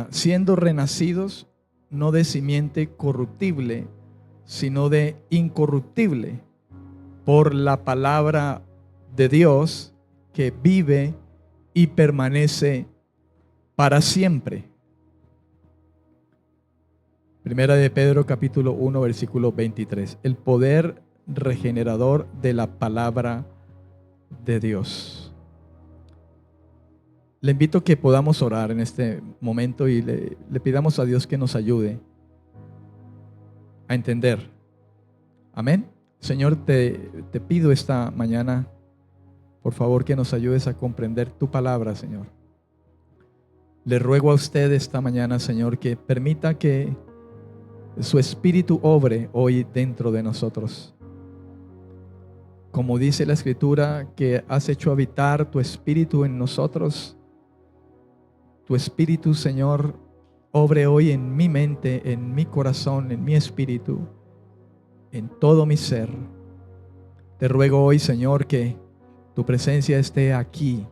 siendo renacidos no de simiente corruptible, sino de incorruptible, por la palabra de Dios que vive y permanece para siempre. Primera de Pedro capítulo 1 versículo 23. El poder regenerador de la palabra de Dios. Le invito a que podamos orar en este momento y le pidamos a Dios que nos ayude a entender. Amén. Señor, te pido esta mañana, por favor, que nos ayudes a comprender tu palabra, Señor. Le ruego a usted esta mañana, Señor, que permita que su espíritu obre hoy dentro de nosotros. Como dice la Escritura, que has hecho habitar tu espíritu en nosotros. Tu espíritu, Señor, obre hoy en mi mente, en mi corazón, en mi espíritu, en todo mi ser. Te ruego hoy, Señor, que tu presencia esté aquí,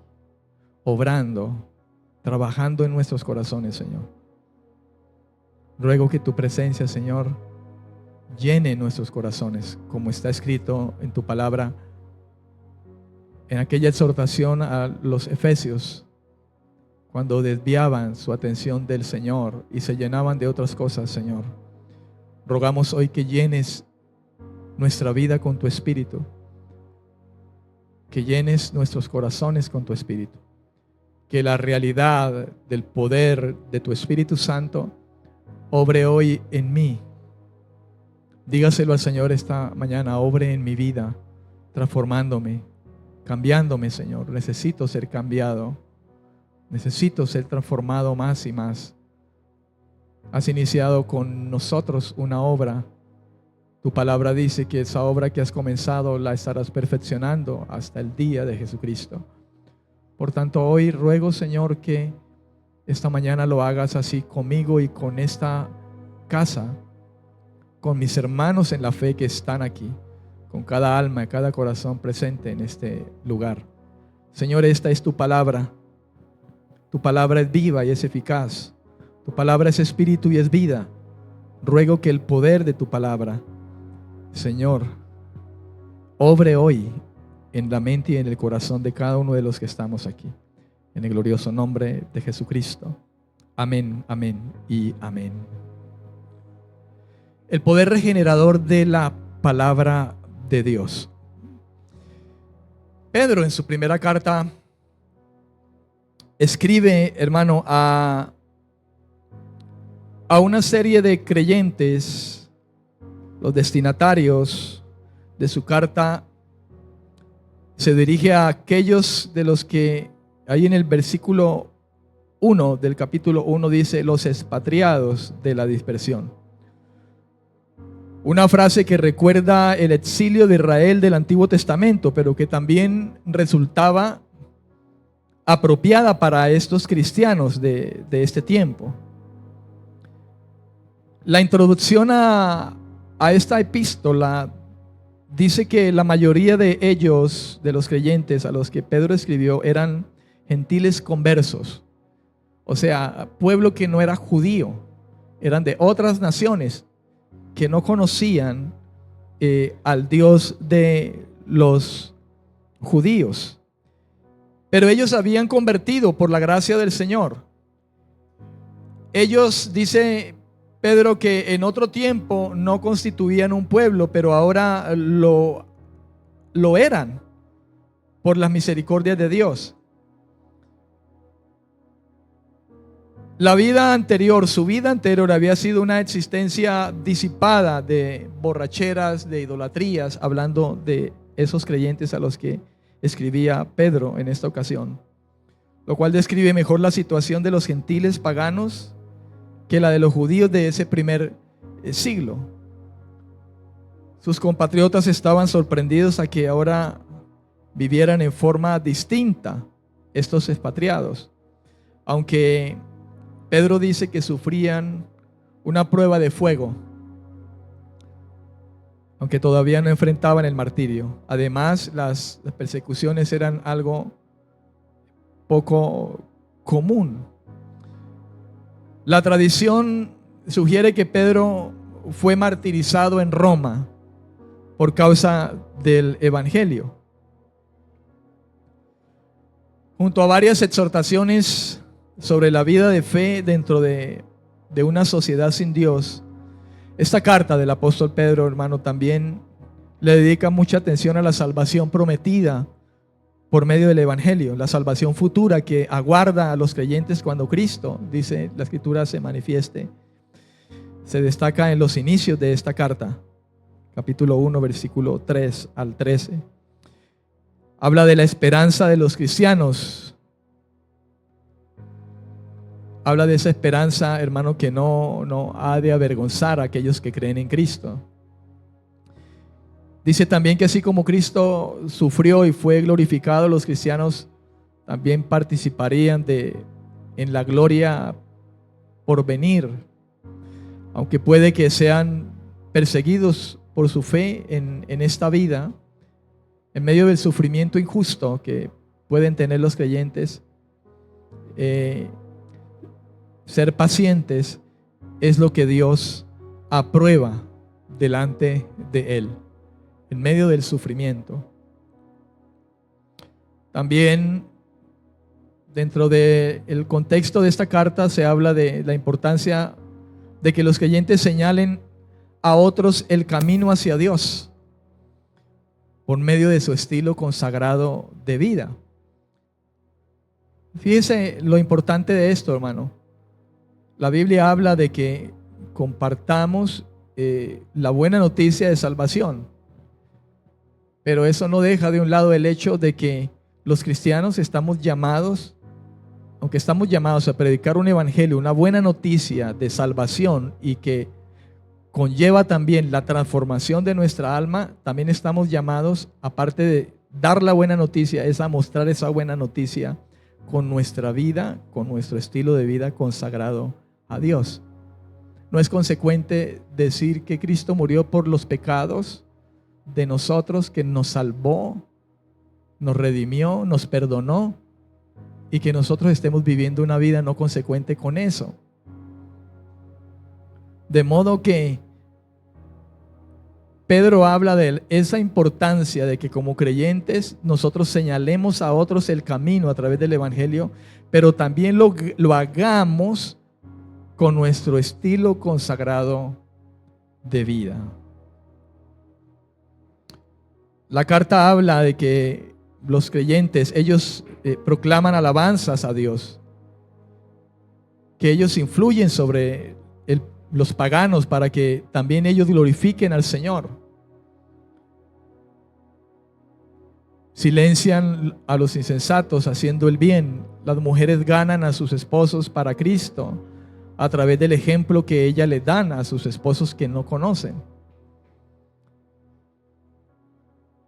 obrando, trabajando en nuestros corazones, Señor. Ruego que tu presencia, Señor, llene nuestros corazones, como está escrito en tu palabra, en aquella exhortación a los Efesios, cuando desviaban su atención del Señor y se llenaban de otras cosas, Señor. Rogamos hoy que llenes nuestra vida con tu espíritu, que llenes nuestros corazones con tu espíritu, que la realidad del poder de tu Espíritu Santo obre hoy en mí. Dígaselo al Señor esta mañana: obre en mi vida, transformándome, cambiándome, Señor. Necesito ser cambiado, necesito ser transformado más y más. Has iniciado con nosotros una obra. Tu palabra dice que esa obra que has comenzado la estarás perfeccionando hasta el día de Jesucristo. Por tanto, hoy ruego, Señor, que esta mañana lo hagas así conmigo y con esta casa, con mis hermanos en la fe que están aquí, con cada alma y cada corazón presente en este lugar. Señor, esta es tu palabra. Tu palabra es viva y es eficaz. Tu palabra es espíritu y es vida. Ruego que el poder de tu palabra, Señor, obre hoy en la mente y en el corazón de cada uno de los que estamos aquí. En el glorioso nombre de Jesucristo. Amén, amén y amén. El poder regenerador de la palabra de Dios. Pedro, en su primera carta, escribe, hermano, a una serie de creyentes, los destinatarios de su carta. Se dirige a aquellos de los que ahí en el versículo 1 del capítulo 1 dice: los expatriados de la dispersión. Una frase que recuerda el exilio de Israel del Antiguo Testamento, pero que también resultaba apropiada para estos cristianos de este tiempo. La introducción a esta epístola dice que la mayoría de ellos, de los creyentes a los que Pedro escribió, eran gentiles conversos. O sea, pueblo que no era judío, eran de otras naciones que no conocían al Dios de los judíos. Pero ellos habían convertido por la gracia del Señor. Ellos, dice Pedro, que en otro tiempo no constituían un pueblo, pero ahora lo eran por las misericordias de Dios. La vida anterior, su vida anterior había sido una existencia disipada de borracheras, de idolatrías, hablando de esos creyentes a los que escribía Pedro en esta ocasión, lo cual describe mejor la situación de los gentiles paganos que la de los judíos de ese primer siglo. Sus compatriotas estaban sorprendidos a que ahora vivieran en forma distinta estos expatriados, aunque Pedro dice que sufrían una prueba de fuego, aunque todavía no enfrentaban el martirio. Además, las persecuciones eran algo poco común. La tradición sugiere que Pedro fue martirizado en Roma por causa del Evangelio. Junto a varias exhortaciones sobre la vida de fe dentro de una sociedad sin Dios, esta carta del apóstol Pedro, hermano, también le dedica mucha atención a la salvación prometida por medio del Evangelio, la salvación futura que aguarda a los creyentes cuando Cristo, dice la Escritura, se manifieste. Se destaca en los inicios de esta carta, capítulo 1, versículo 3 al 13. Habla de la esperanza de los cristianos. Habla de esa esperanza, hermano, que no ha de avergonzar a aquellos que creen en Cristo. Dice también que así como Cristo sufrió y fue glorificado, los cristianos también participarían en la gloria por venir. Aunque puede que sean perseguidos por su fe en esta vida, en medio del sufrimiento injusto que pueden tener los creyentes, ser pacientes es lo que Dios aprueba delante de Él, en medio del sufrimiento. También dentro del contexto de esta carta se habla de la importancia de que los creyentes señalen a otros el camino hacia Dios por medio de su estilo consagrado de vida. Fíjese lo importante de esto, hermano. La Biblia habla de que compartamos la buena noticia de salvación, pero eso no deja de un lado el hecho de que los cristianos estamos llamados, aunque estamos llamados a predicar un evangelio, una buena noticia de salvación y que conlleva también la transformación de nuestra alma, también estamos llamados, aparte de dar la buena noticia, es a mostrar esa buena noticia con nuestra vida, con nuestro estilo de vida consagrado a Dios. No es consecuente decir que Cristo murió por los pecados de nosotros, que nos salvó, nos redimió, nos perdonó, y que nosotros estemos viviendo una vida no consecuente con eso. De modo que Pedro habla de esa importancia de que como creyentes nosotros señalemos a otros el camino a través del evangelio, pero también lo hagamos con nuestro estilo consagrado de vida. La carta habla de que los creyentes, ellos proclaman alabanzas a Dios, que ellos influyen sobre los paganos para que también ellos glorifiquen al Señor. Silencian a los insensatos haciendo el bien. Las mujeres ganan a sus esposos para Cristo a través del ejemplo que ellas les dan a sus esposos que no conocen.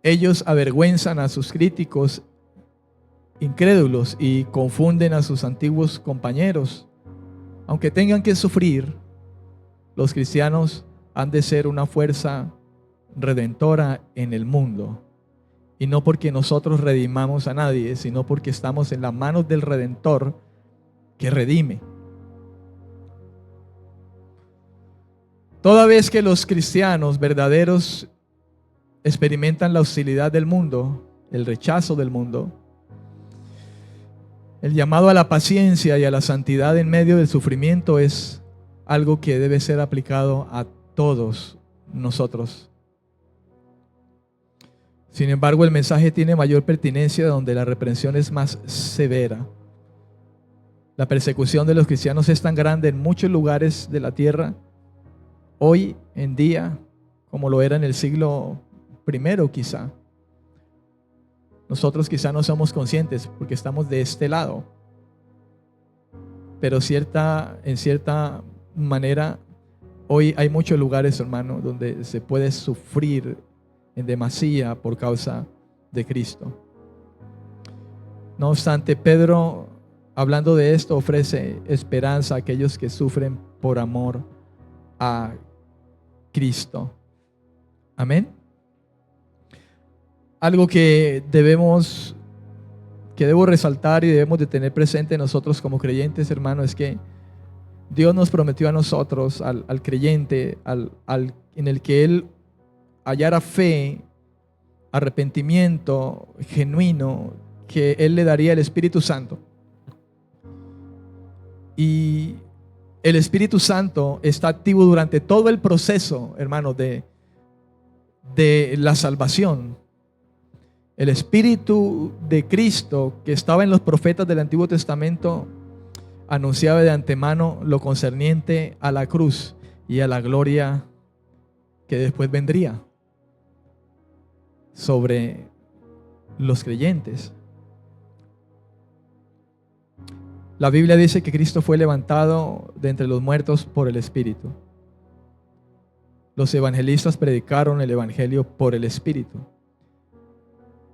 Ellos avergüenzan a sus críticos incrédulos y confunden a sus antiguos compañeros. Aunque tengan que sufrir, los cristianos han de ser una fuerza redentora en el mundo. Y no porque nosotros redimamos a nadie, sino porque estamos en las manos del Redentor que redime. Toda vez que los cristianos verdaderos experimentan la hostilidad del mundo, el rechazo del mundo, el llamado a la paciencia y a la santidad en medio del sufrimiento es algo que debe ser aplicado a todos nosotros. Sin embargo, el mensaje tiene mayor pertinencia donde la reprensión es más severa. La persecución de los cristianos es tan grande en muchos lugares de la tierra hoy en día como lo era en el siglo I quizá. Nosotros quizá no somos conscientes porque estamos de este lado, pero en cierta manera hoy hay muchos lugares, hermano, donde se puede sufrir en demasía por causa de Cristo. No obstante, Pedro, hablando de esto, ofrece esperanza a aquellos que sufren por amor a Cristo. Amén. Algo que debo resaltar y debemos de tener presente nosotros como creyentes, hermano, es que Dios nos prometió a nosotros, al creyente, en el que Él hallara fe, arrepentimiento genuino, que Él le daría el Espíritu Santo. Y el Espíritu Santo está activo durante todo el proceso, hermano, de la salvación. El Espíritu de Cristo que estaba en los profetas del Antiguo Testamento anunciaba de antemano lo concerniente a la cruz y a la gloria que después vendría sobre los creyentes. La Biblia dice que Cristo fue levantado de entre los muertos por el Espíritu. Los evangelistas predicaron el Evangelio por el Espíritu.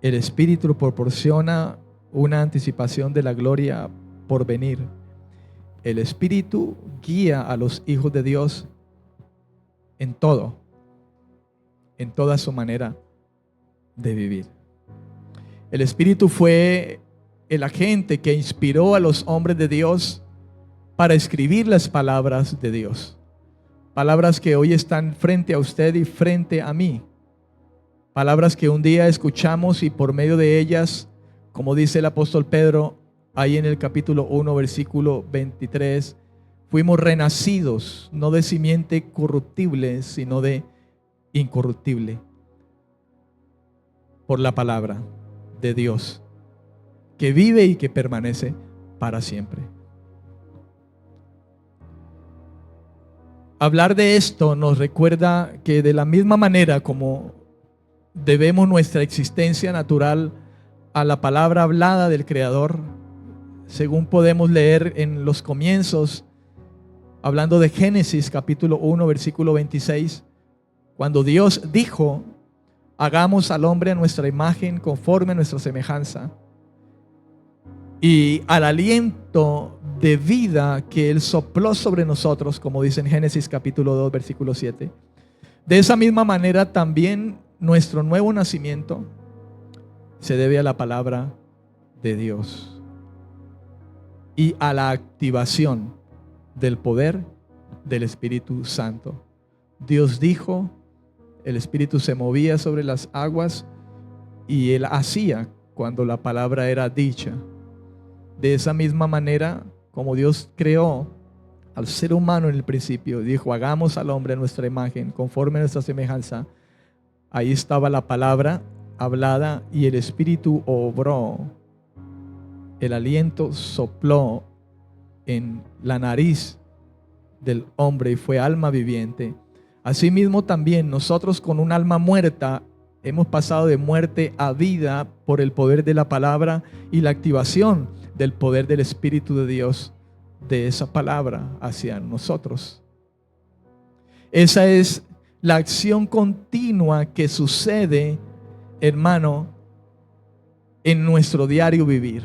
El Espíritu proporciona una anticipación de la gloria por venir. El Espíritu guía a los hijos de Dios en todo, en toda su manera de vivir. El Espíritu fue el agente que inspiró a los hombres de Dios para escribir las palabras de Dios. Palabras que hoy están frente a usted y frente a mí. Palabras que un día escuchamos y por medio de ellas, como dice el apóstol Pedro, ahí en el capítulo 1, versículo 23, fuimos renacidos, no de simiente corruptible, sino de incorruptible, por la palabra de Dios, que vive y que permanece para siempre. Hablar de esto nos recuerda que de la misma manera como debemos nuestra existencia natural a la palabra hablada del Creador, según podemos leer en los comienzos, hablando de Génesis capítulo 1, versículo 26, cuando Dios dijo: hagamos al hombre a nuestra imagen, conforme a nuestra semejanza. Y al aliento de vida que Él sopló sobre nosotros, como dice en Génesis capítulo 2, versículo 7. De esa misma manera también nuestro nuevo nacimiento se debe a la palabra de Dios y a la activación del poder del Espíritu Santo. Dios dijo, el Espíritu se movía sobre las aguas y Él hacía cuando la palabra era dicha. De esa misma manera, como Dios creó al ser humano en el principio, dijo: hagamos al hombre a nuestra imagen, conforme a nuestra semejanza. Ahí estaba la palabra hablada y el Espíritu obró. El aliento sopló en la nariz del hombre y fue alma viviente. Asimismo también nosotros, con un alma muerta, hemos pasado de muerte a vida por el poder de la palabra y la activación del poder del Espíritu de Dios, de esa palabra hacia nosotros. Esa es la acción continua que sucede, hermano, en nuestro diario vivir.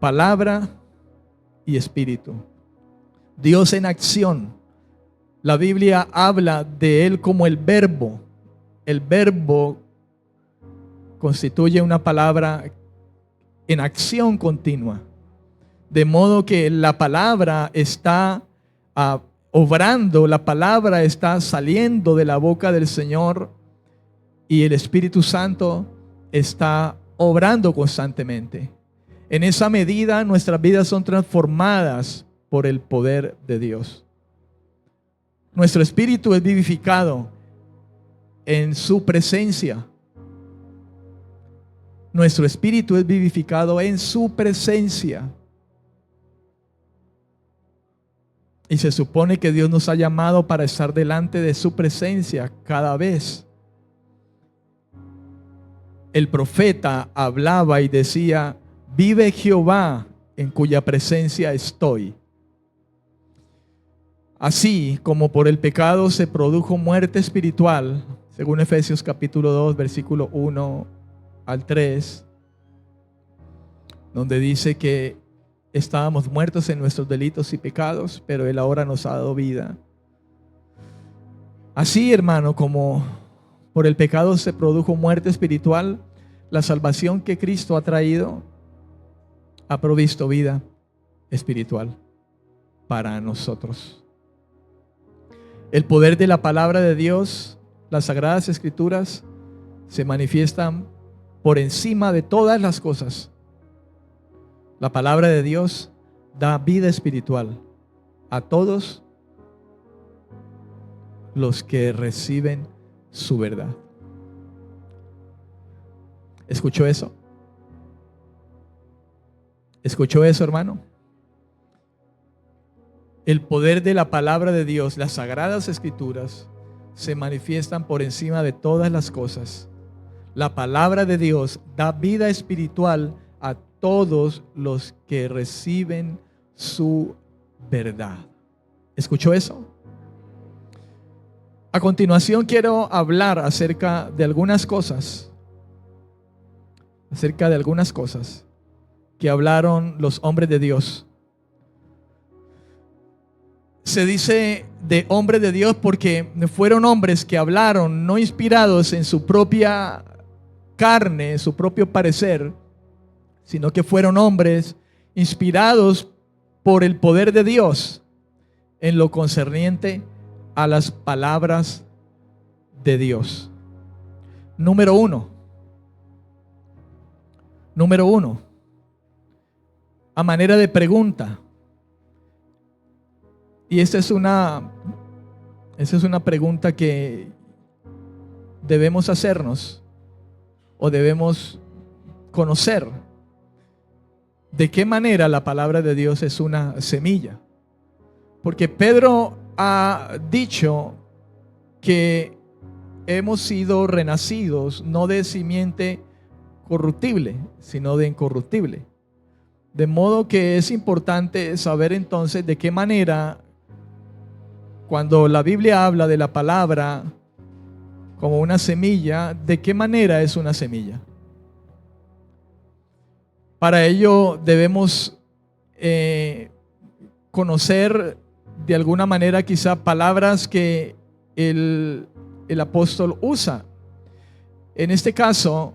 Palabra y Espíritu. Dios en acción. La Biblia habla de Él como el verbo. El verbo constituye una palabra en acción continua. De modo que la palabra está obrando, la palabra está saliendo de la boca del Señor y el Espíritu Santo está obrando constantemente. En esa medida nuestras vidas son transformadas por el poder de Dios. Nuestro espíritu es vivificado en su presencia. Nuestro espíritu es vivificado en su presencia. Y se supone que Dios nos ha llamado para estar delante de su presencia cada vez. El profeta hablaba y decía: vive Jehová, en cuya presencia estoy. Así como por el pecado se produjo muerte espiritual, según Efesios capítulo 2, versículo 1 al 3, donde dice que estábamos muertos en nuestros delitos y pecados, pero Él ahora nos ha dado vida. Así, hermano, como por el pecado se produjo muerte espiritual, la salvación que Cristo ha traído ha provisto vida espiritual para nosotros. El poder de la palabra de Dios, las Sagradas Escrituras, se manifiestan por encima de todas las cosas. La palabra de Dios da vida espiritual a todos los que reciben su verdad. ¿Escuchó eso? ¿Escuchó eso, hermano? El poder de la palabra de Dios, las Sagradas Escrituras, se manifiestan por encima de todas las cosas. La palabra de Dios da vida espiritual a todos los que reciben su verdad. ¿Escuchó eso? A continuación quiero hablar acerca de algunas cosas que hablaron los hombres de Dios. Se dice de hombres de Dios porque fueron hombres que hablaron no inspirados en su propia carne, su propio parecer, sino que fueron hombres inspirados por el poder de Dios en lo concerniente a las palabras de Dios. Número uno, a manera de pregunta. Y esa es una pregunta que debemos hacernos o debemos conocer. ¿De qué manera la palabra de Dios es una semilla? Porque Pedro ha dicho que hemos sido renacidos no de simiente corruptible, sino de incorruptible. De modo que es importante saber entonces de qué manera, cuando la Biblia habla de la palabra como una semilla, ¿de qué manera es una semilla? Para ello debemos conocer de alguna manera quizá palabras que el apóstol usa. En este caso,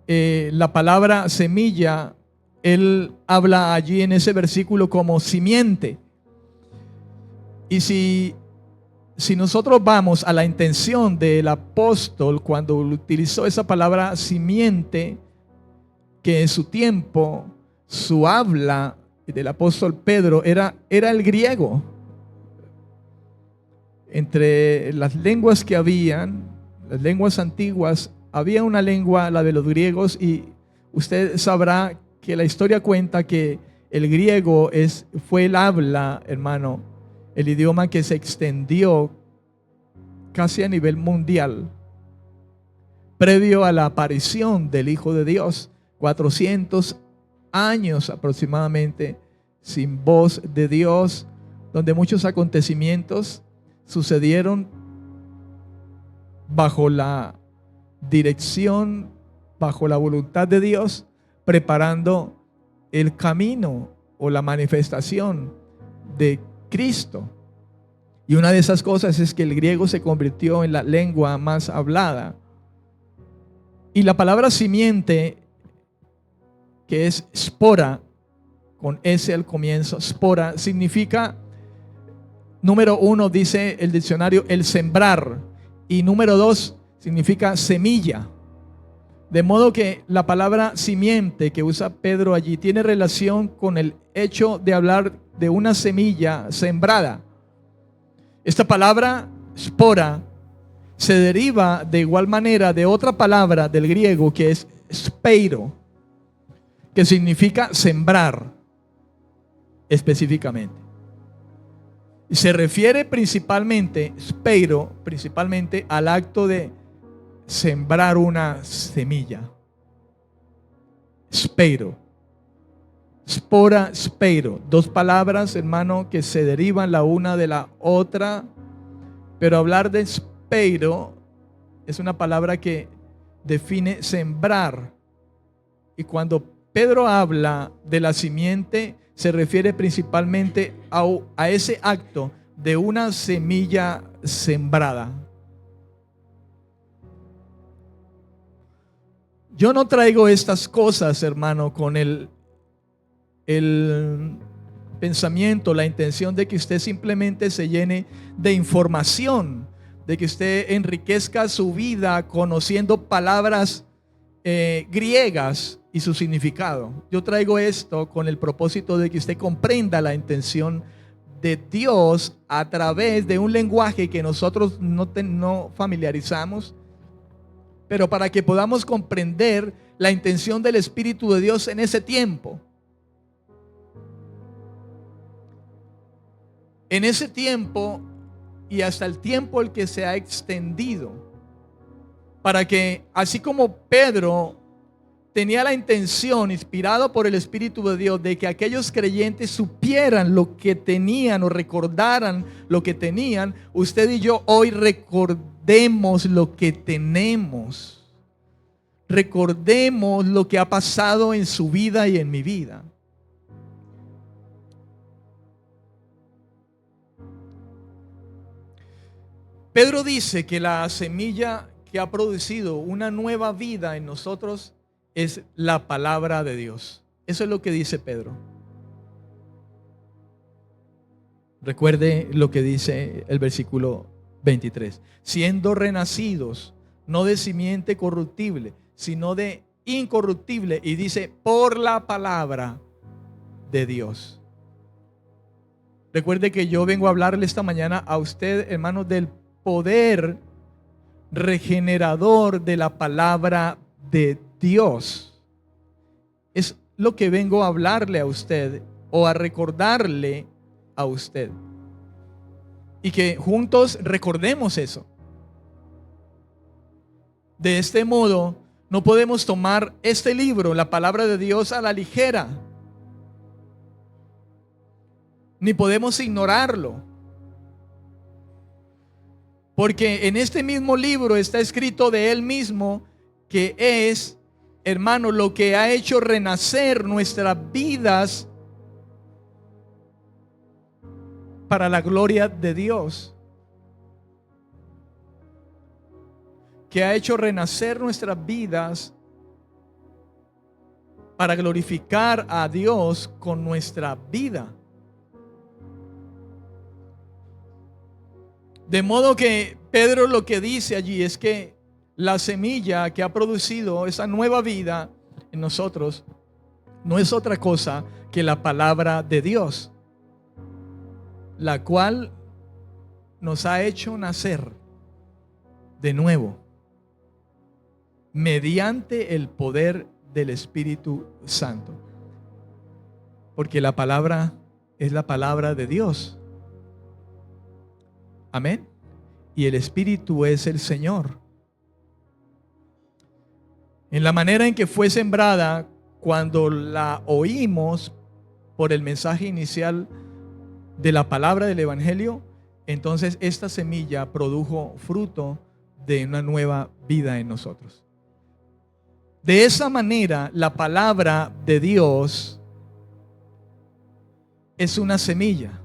la palabra semilla, él habla allí en ese versículo como simiente. Y si nosotros vamos a la intención del apóstol cuando utilizó esa palabra simiente, que en su tiempo, su habla del apóstol Pedro era el griego. Entre las lenguas que habían, las lenguas antiguas, había una lengua, la de los griegos, y usted sabrá que la historia cuenta que el griego fue el habla, hermano, el idioma que se extendió casi a nivel mundial previo a la aparición del Hijo de Dios. 400 años aproximadamente sin voz de Dios, donde muchos acontecimientos sucedieron bajo la dirección, bajo la voluntad de Dios, preparando el camino o la manifestación de Cristo. Y una de esas cosas es que el griego se convirtió en la lengua más hablada. Y la palabra simiente, que es spora, con S al comienzo, spora, significa, número uno, dice el diccionario, el sembrar. Y número dos, significa semilla. De modo que la palabra simiente que usa Pedro allí tiene relación con el hecho de hablar de una semilla sembrada. Esta palabra, spora, se deriva de igual manera de otra palabra del griego que es speiro, que significa sembrar específicamente. Y se refiere principalmente, speiro, principalmente al acto de sembrar una semilla. Speiro. Spora, speiro. Dos palabras, hermano, que se derivan la una de la otra. Pero hablar de speiro es una palabra que define sembrar. Y cuando Pedro habla de la simiente, se refiere principalmente a ese acto de una semilla sembrada. Yo no traigo estas cosas, hermano, con el pensamiento, la intención de que usted simplemente se llene de información, de que usted enriquezca su vida conociendo palabras griegas y su significado. Yo traigo esto con el propósito de que usted comprenda la intención de Dios a través de un lenguaje que nosotros no familiarizamos, pero para que podamos comprender la intención del Espíritu de Dios en ese tiempo. En ese tiempo y hasta el tiempo el que se ha extendido, para que así como Pedro tenía la intención, inspirado por el Espíritu de Dios, de que aquellos creyentes supieran lo que tenían o recordaran lo que tenían, usted y yo hoy recordemos lo que tenemos. Recordemos lo que ha pasado en su vida y en mi vida. Pedro dice que la semilla que ha producido una nueva vida en nosotros es la palabra de Dios. Eso es lo que dice Pedro. Recuerde lo que dice el versículo 23. Siendo renacidos, no de simiente corruptible, sino de incorruptible. Y dice, por la palabra de Dios. Recuerde que yo vengo a hablarle esta mañana a usted, hermanos, del poder regenerador de la palabra de Dios. Es lo que vengo a hablarle a usted o a recordarle a usted. Y que juntos recordemos eso. De este modo, no podemos tomar este libro, la palabra de Dios, a la ligera. Ni podemos ignorarlo. Porque en este mismo libro está escrito de Él mismo que es, hermano, lo que ha hecho renacer nuestras vidas para la gloria de Dios. Que ha hecho renacer nuestras vidas para glorificar a Dios con nuestra vida. De modo que Pedro lo que dice allí es que la semilla que ha producido esa nueva vida en nosotros no es otra cosa que la palabra de Dios, la cual nos ha hecho nacer de nuevo mediante el poder del Espíritu Santo. Porque la palabra es la palabra de Dios. Amén. Y el Espíritu es el Señor. En la manera en que fue sembrada cuando la oímos por el mensaje inicial de la palabra del Evangelio, entonces esta semilla produjo fruto de una nueva vida en nosotros. De esa manera, la palabra de Dios es una semilla.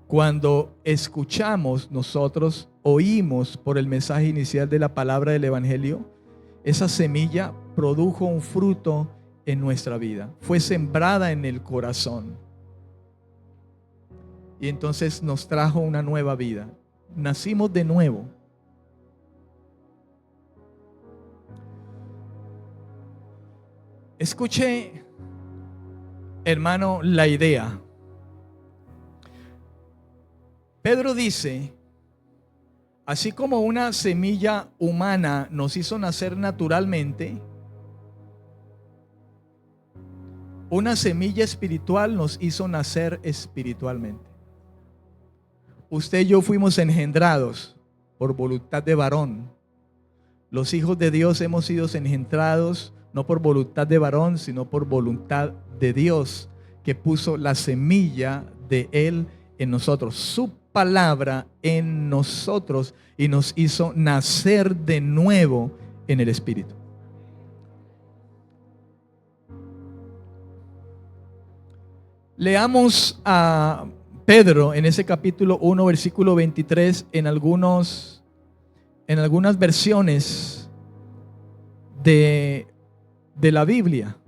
Cuando escuchamos, nosotros oímos por el mensaje inicial de la palabra del Evangelio, esa semilla produjo un fruto en nuestra vida. Fue sembrada en el corazón. Y entonces nos trajo una nueva vida. Nacimos de nuevo. Escuche, hermano, la idea. Pedro dice, así como una semilla humana nos hizo nacer naturalmente, una semilla espiritual nos hizo nacer espiritualmente. Usted y yo fuimos engendrados por voluntad de varón. Los hijos de Dios hemos sido engendrados no por voluntad de varón, sino por voluntad de Dios, que puso la semilla de Él en nosotros, su palabra en nosotros, y nos hizo nacer de nuevo en el Espíritu. Leamos a Pedro en ese capítulo 1, versículo 23, en algunas versiones de la Biblia.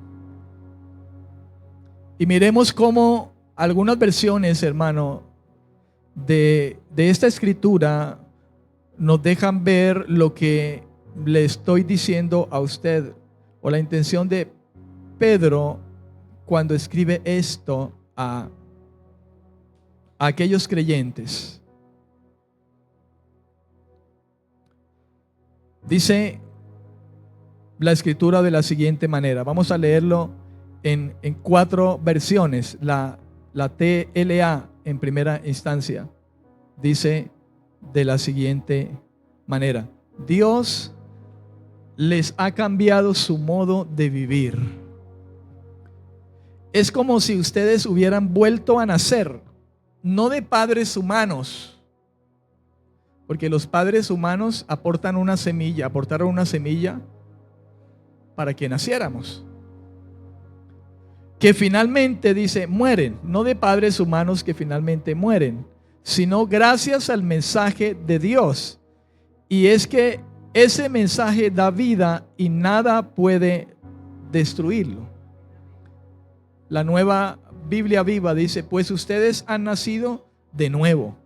Y miremos cómo algunas versiones, hermano, de esta escritura nos dejan ver lo que le estoy diciendo a usted, o la intención de Pedro cuando escribe esto a aquellos creyentes. Dice la escritura de la siguiente manera. Vamos a leerlo en 4 versiones. La TLA en primera instancia dice de la siguiente manera: Dios les ha cambiado su modo de vivir. Es como si ustedes hubieran vuelto a nacer, no de padres humanos, porque los padres humanos aportaron una semilla para que naciéramos, que finalmente, dice, mueren, no de padres humanos que finalmente mueren, sino gracias al mensaje de Dios. Y es que ese mensaje da vida y nada puede destruirlo. La Nueva Biblia Viva dice: pues ustedes han nacido de nuevo,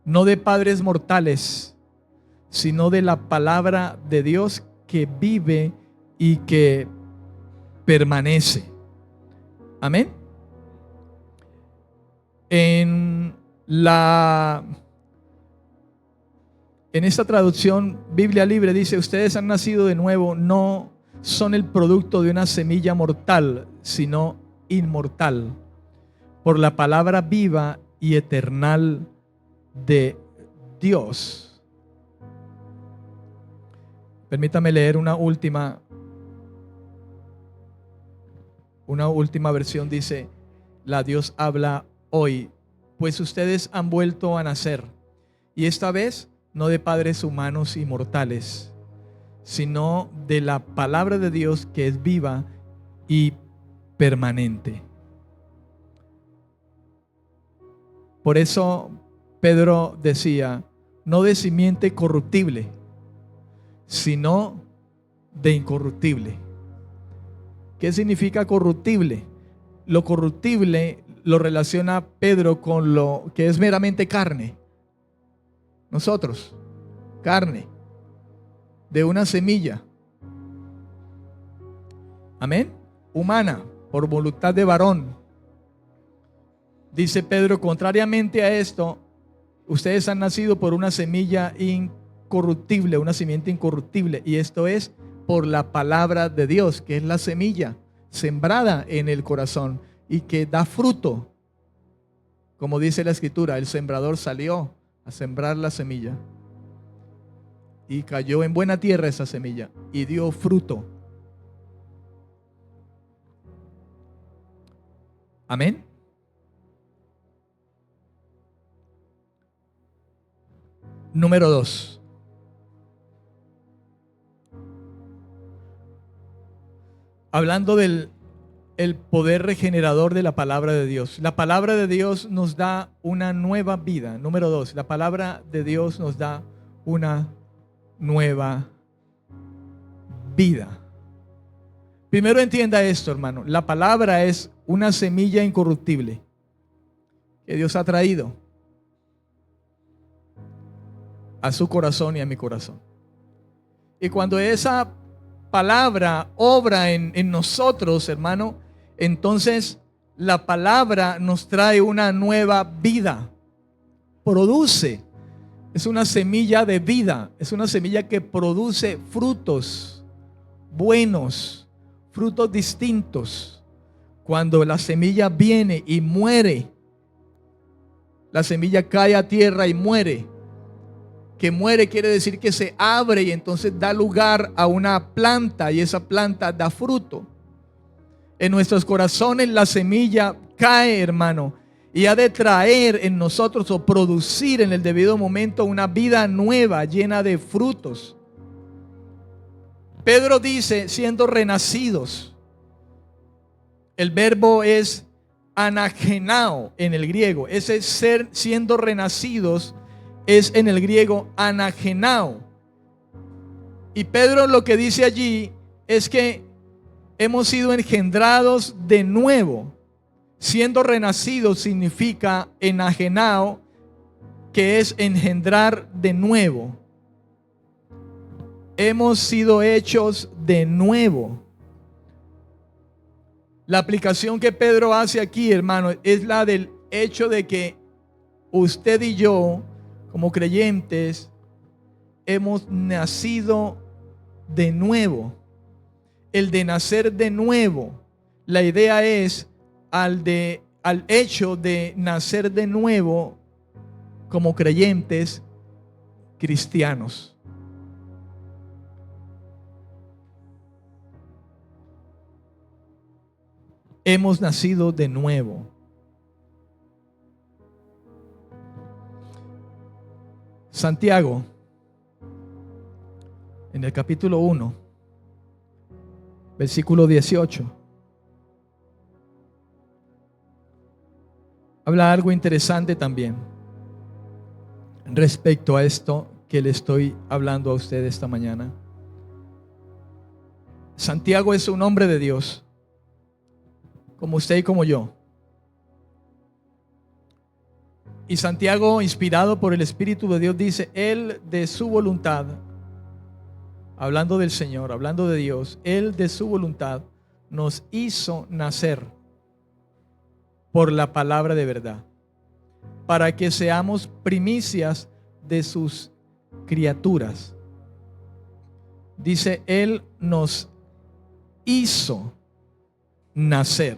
no de padres mortales, sino de la palabra de Dios que vive y que permanece. Amén. En esta traducción Biblia Libre dice: ustedes han nacido de nuevo, no son el producto de una semilla mortal, sino inmortal, por la palabra viva y eternal de Dios. Permítame leer una última versión. Dice la Dios habla hoy: pues ustedes han vuelto a nacer, y esta vez no de padres humanos y mortales, sino de la palabra de Dios que es viva y permanente. Por eso Pedro decía: no de simiente corruptible, sino de incorruptible. ¿Qué significa corruptible? Lo corruptible lo relaciona Pedro con lo que es meramente carne. Nosotros, carne de una semilla, amén, humana, por voluntad de varón. Dice Pedro: contrariamente a esto, ustedes han nacido por una semilla incorruptible, una simiente incorruptible, y esto es por la palabra de Dios, que es la semilla sembrada en el corazón y que da fruto. Como dice la escritura, el sembrador salió a sembrar la semilla y cayó en buena tierra esa semilla y dio fruto. Amén. Número 2. Hablando del poder regenerador de la palabra de Dios. La palabra de Dios nos da una nueva vida. Número 2. La palabra de Dios nos da una nueva vida. Primero entienda esto, hermano. La palabra es una semilla incorruptible que Dios ha traído a su corazón y a mi corazón. Y cuando esa palabra obra en nosotros, hermano, entonces la palabra nos trae una nueva vida. Produce. Es una semilla de vida. Es una semilla que produce frutos buenos, frutos distintos. Cuando la semilla viene y muere, la semilla cae a tierra y muere. Que muere quiere decir que se abre y entonces da lugar a una planta, y esa planta da fruto. En nuestros corazones la semilla cae, hermano, y ha de traer en nosotros o producir en el debido momento una vida nueva llena de frutos. Pedro dice: siendo renacidos. El verbo es anagenao en el griego. Ese ser, siendo renacidos, es en el griego anagenao. Y Pedro lo que dice allí es que hemos sido engendrados de nuevo. Siendo renacido significa enajenao, que es engendrar de nuevo. Hemos sido hechos de nuevo. La aplicación que Pedro hace aquí, hermano, es la del hecho de que usted y yo, como creyentes, hemos nacido de nuevo. El de nacer de nuevo, la idea es al hecho de nacer de nuevo como creyentes cristianos. Hemos nacido de nuevo. Santiago, en el capítulo 1, versículo 18, habla algo interesante también respecto a esto que le estoy hablando a usted esta mañana. Santiago es un hombre de Dios, como usted y como yo. Y Santiago, inspirado por el Espíritu de Dios, dice: Él de su voluntad, hablando del Señor, hablando de Dios, Él de su voluntad nos hizo nacer por la palabra de verdad, para que seamos primicias de sus criaturas. Dice, Él nos hizo nacer.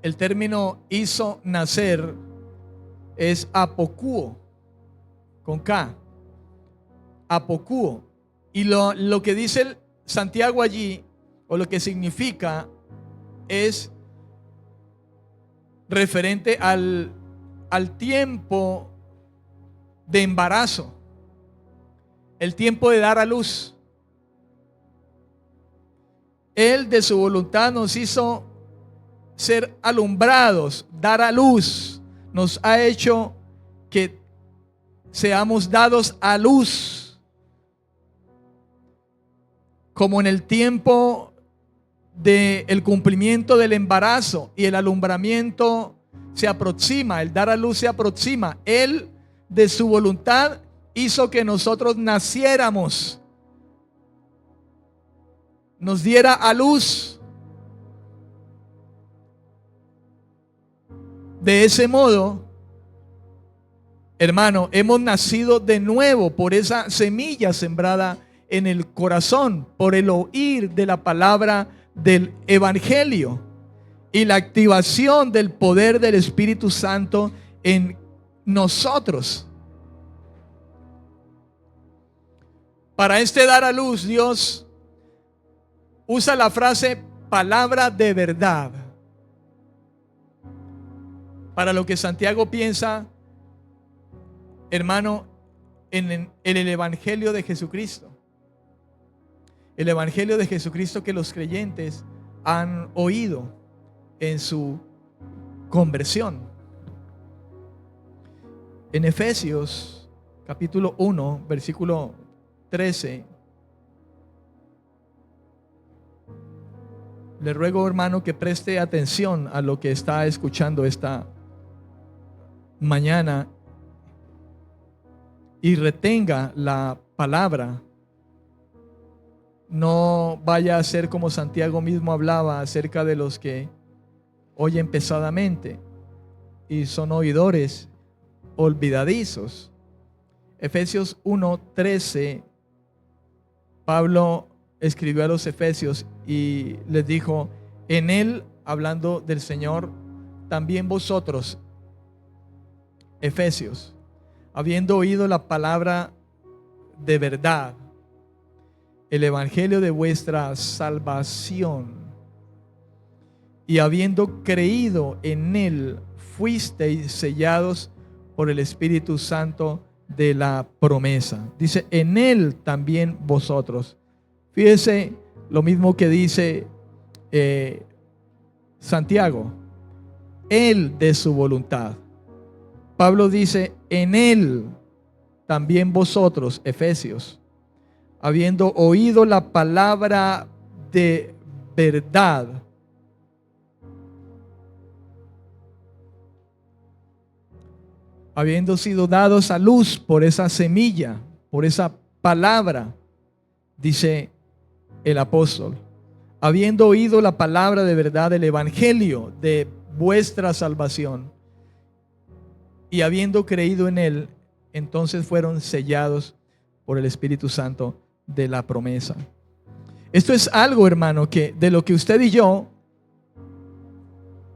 El término hizo nacer es apokuo, con K, apokuo. Y lo que dice Santiago allí, o lo que significa, es referente al tiempo de embarazo, el tiempo de dar a luz. Él de su voluntad nos hizo ser alumbrados, dar a luz, nos ha hecho que seamos dados a luz, como en el tiempo del cumplimiento del embarazo y el alumbramiento se aproxima, el dar a luz se aproxima. Él de su voluntad hizo que nosotros naciéramos, nos diera a luz. De ese modo, hermano, hemos nacido de nuevo por esa semilla sembrada en el corazón, por el oír de la palabra del Evangelio y la activación del poder del Espíritu Santo en nosotros. Para este dar a luz, Dios usa la frase palabra de verdad. Para lo que Santiago piensa, hermano, en el Evangelio de Jesucristo. El Evangelio de Jesucristo que los creyentes han oído en su conversión. En Efesios capítulo 1, versículo 13, le ruego, hermano, que preste atención a lo que está escuchando esta mañana y retenga la palabra. No vaya a ser como Santiago mismo hablaba acerca de los que oyen pesadamente y son oidores olvidadizos. Efesios 1:13, Pablo escribió a los efesios y les dijo: en él, hablando del Señor, también vosotros, Efesios, habiendo oído la palabra de verdad, el evangelio de vuestra salvación, y habiendo creído en él, fuisteis sellados por el Espíritu Santo de la promesa. Dice, en él también vosotros. Fíjese lo mismo que dice Santiago, él de su voluntad. Pablo dice, en él también vosotros, Efesios, habiendo oído la palabra de verdad. Habiendo sido dados a luz por esa semilla, por esa palabra, dice el apóstol, habiendo oído la palabra de verdad del evangelio de vuestra salvación y habiendo creído en él, entonces fueron sellados por el Espíritu Santo de la promesa. Esto es algo, hermano, que de lo que usted y yo,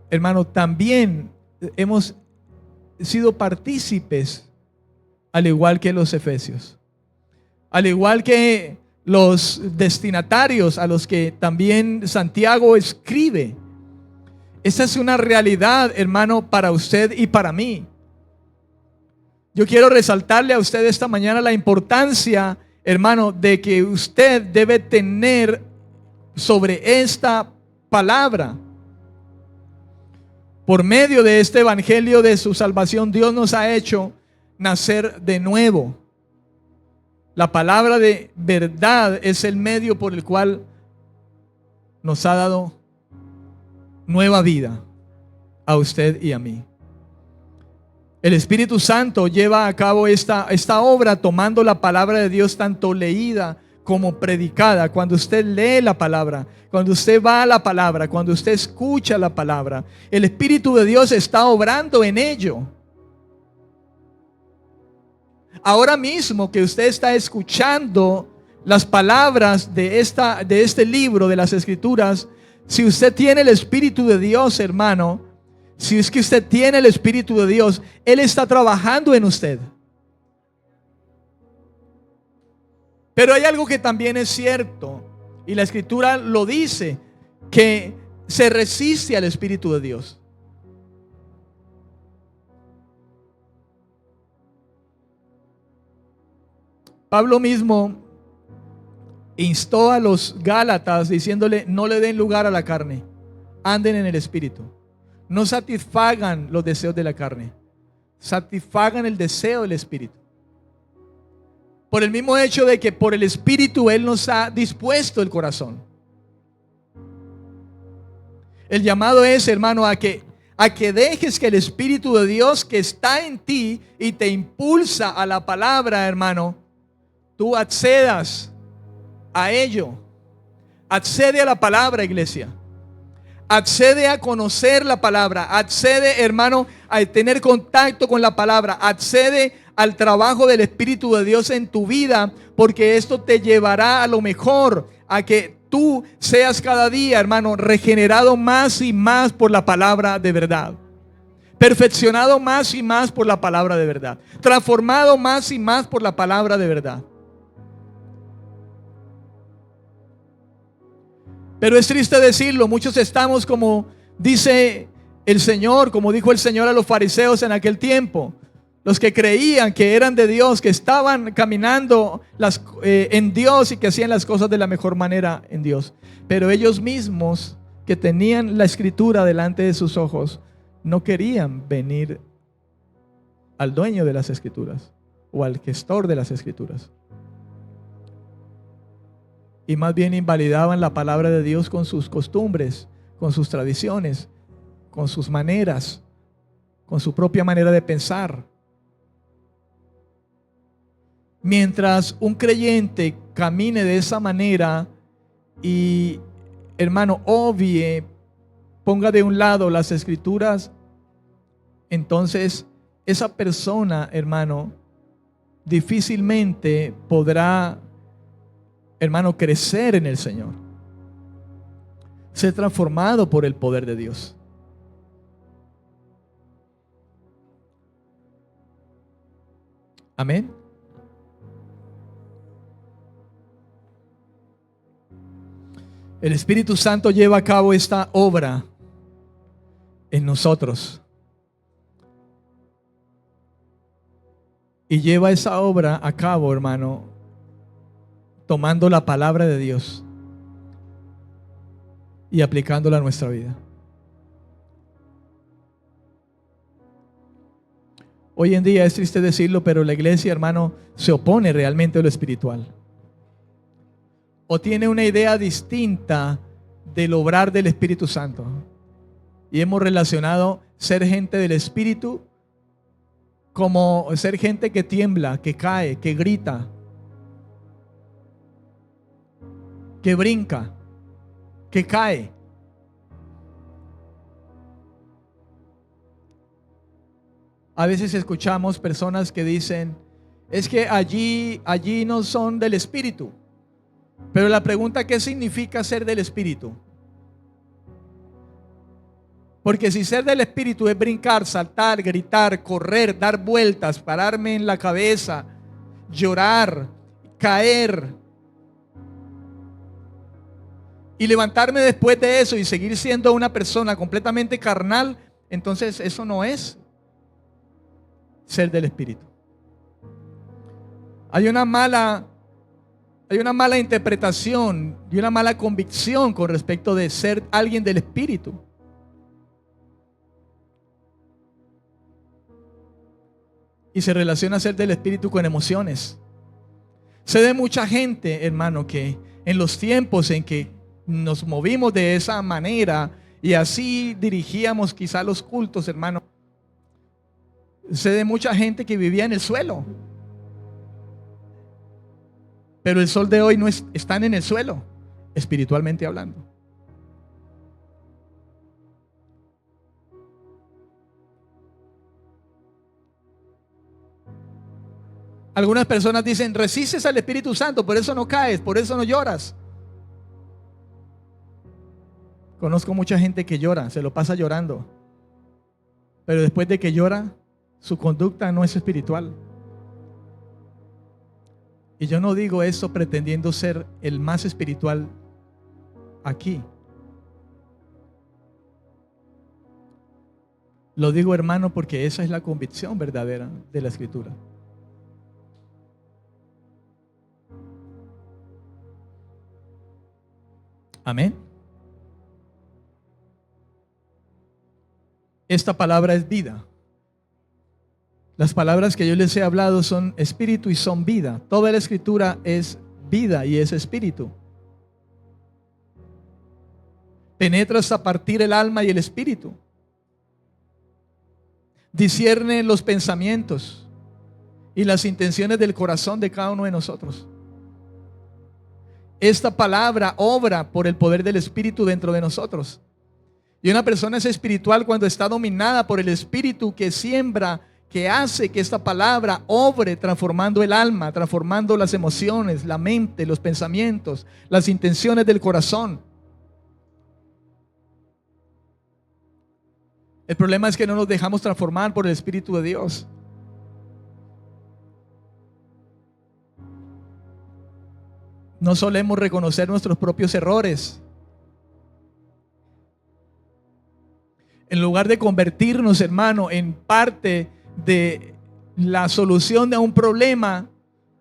hermano, también hemos sido partícipes, al igual que los efesios, al igual que los destinatarios a los que también Santiago escribe. Esa es una realidad, hermano, para usted y para mí. Yo quiero resaltarle a usted esta mañana la importancia, hermano, de que usted debe tener sobre esta palabra. Por medio de este evangelio de su salvación, Dios nos ha hecho nacer de nuevo. La palabra de verdad es el medio por el cual nos ha dado nueva vida a usted y a mí. El Espíritu Santo lleva a cabo esta obra tomando la palabra de Dios tanto leída como predicada. Cuando usted lee la palabra, cuando usted va a la palabra, cuando usted escucha la palabra, el Espíritu de Dios está obrando en ello. Ahora mismo que usted está escuchando las palabras de este libro de las Escrituras, si usted tiene el Espíritu de Dios, hermano, si es que usted tiene el Espíritu de Dios, Él está trabajando en usted. Pero hay algo que también es cierto, y la Escritura lo dice, que se resiste al Espíritu de Dios. Pablo mismo instó a los Gálatas diciéndole: no le den lugar a la carne, anden en el Espíritu. No satisfagan los deseos de la carne, satisfagan el deseo del Espíritu. Por el mismo hecho de que por el Espíritu Él nos ha dispuesto el corazón. El llamado es, hermano, a que dejes que el Espíritu de Dios que está en ti y te impulsa a la palabra, hermano, tú accedas a ello. Accede a la palabra, iglesia. Accede a conocer la palabra. Accede, hermano, a tener contacto con la palabra. Accede al trabajo del Espíritu de Dios en tu vida, porque esto te llevará a lo mejor, a que tú seas cada día, hermano, regenerado más y más por la palabra de verdad. Perfeccionado más y más por la palabra de verdad. Transformado más y más por la palabra de verdad. Pero es triste decirlo, muchos estamos como dice el Señor, como dijo el Señor a los fariseos en aquel tiempo. Los que creían que eran de Dios, que estaban caminando en Dios y que hacían las cosas de la mejor manera en Dios. Pero ellos mismos, que tenían la Escritura delante de sus ojos, no querían venir al dueño de las Escrituras o al gestor de las Escrituras. Y más bien invalidaban la palabra de Dios con sus costumbres, con sus tradiciones, con sus maneras, con su propia manera de pensar. Mientras un creyente camine de esa manera y, hermano, obvie, ponga de un lado las Escrituras, entonces esa persona, hermano, difícilmente podrá, hermano, crecer en el Señor, ser transformado por el poder de Dios. Amén. El Espíritu Santo lleva a cabo esta obra en nosotros. Y lleva esa obra a cabo, hermano, tomando la palabra de Dios y aplicándola a nuestra vida. Hoy en día es triste decirlo, pero la iglesia, hermano, se opone realmente a lo espiritual. o tiene una idea distinta del obrar del Espíritu Santo. Y hemos relacionado ser gente del Espíritu como ser gente que tiembla, que cae, que grita, que brinca, que cae. A veces escuchamos personas que dicen, es que allí no son del Espíritu. Pero la pregunta, ¿qué significa ser del Espíritu? Porque si ser del Espíritu es brincar, saltar, gritar, correr, dar vueltas, pararme en la cabeza, llorar, caer y levantarme después de eso y seguir siendo una persona completamente carnal, entonces eso no es ser del Espíritu. Hay una mala interpretación y una mala convicción con respecto de ser alguien del Espíritu. Y se relaciona ser del Espíritu con emociones. Sé de mucha gente, hermano, que en los tiempos en que nos movimos de esa manera y así dirigíamos quizá los cultos, hermano, sé de mucha gente que vivía en el suelo. Pero el sol de hoy no están en el suelo, espiritualmente hablando. Algunas personas dicen, resistes al Espíritu Santo, por eso no caes, por eso no lloras. Conozco mucha gente que llora, se lo pasa llorando. Pero después de que llora, su conducta no es espiritual. Y yo no digo eso pretendiendo ser el más espiritual aquí. Lo digo, hermano, porque esa es la convicción verdadera de la Escritura. Amén. Esta palabra es vida. Las palabras que yo les he hablado son espíritu y son vida. Toda la Escritura es vida y es espíritu. Penetra hasta partir el alma y el espíritu. Discierne los pensamientos y las intenciones del corazón de cada uno de nosotros. Esta palabra obra por el poder del Espíritu dentro de nosotros. Y una persona es espiritual cuando está dominada por el Espíritu que siembra, que hace que esta palabra obre transformando el alma, transformando las emociones, la mente, los pensamientos, las intenciones del corazón. El problema es que no nos dejamos transformar por el Espíritu de Dios. No solemos reconocer nuestros propios errores. En lugar de convertirnos, hermano, en parte de la solución de un problema,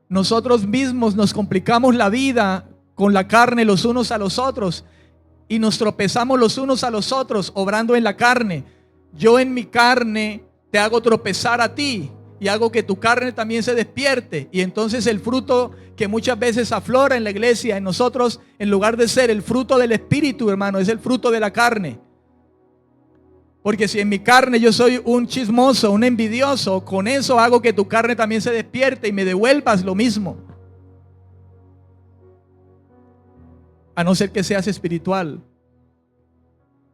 nosotros mismos nos complicamos la vida con la carne los unos a los otros y nos tropezamos los unos a los otros obrando en la carne. Yo en mi carne te hago tropezar a ti y hago que tu carne también se despierte, y entonces el fruto que muchas veces aflora en la iglesia, en nosotros, en lugar de ser el fruto del Espíritu, hermano, es el fruto de la carne. Porque si en mi carne yo soy un chismoso, un envidioso, con eso hago que tu carne también se despierte y me devuelvas lo mismo. A no ser que seas espiritual.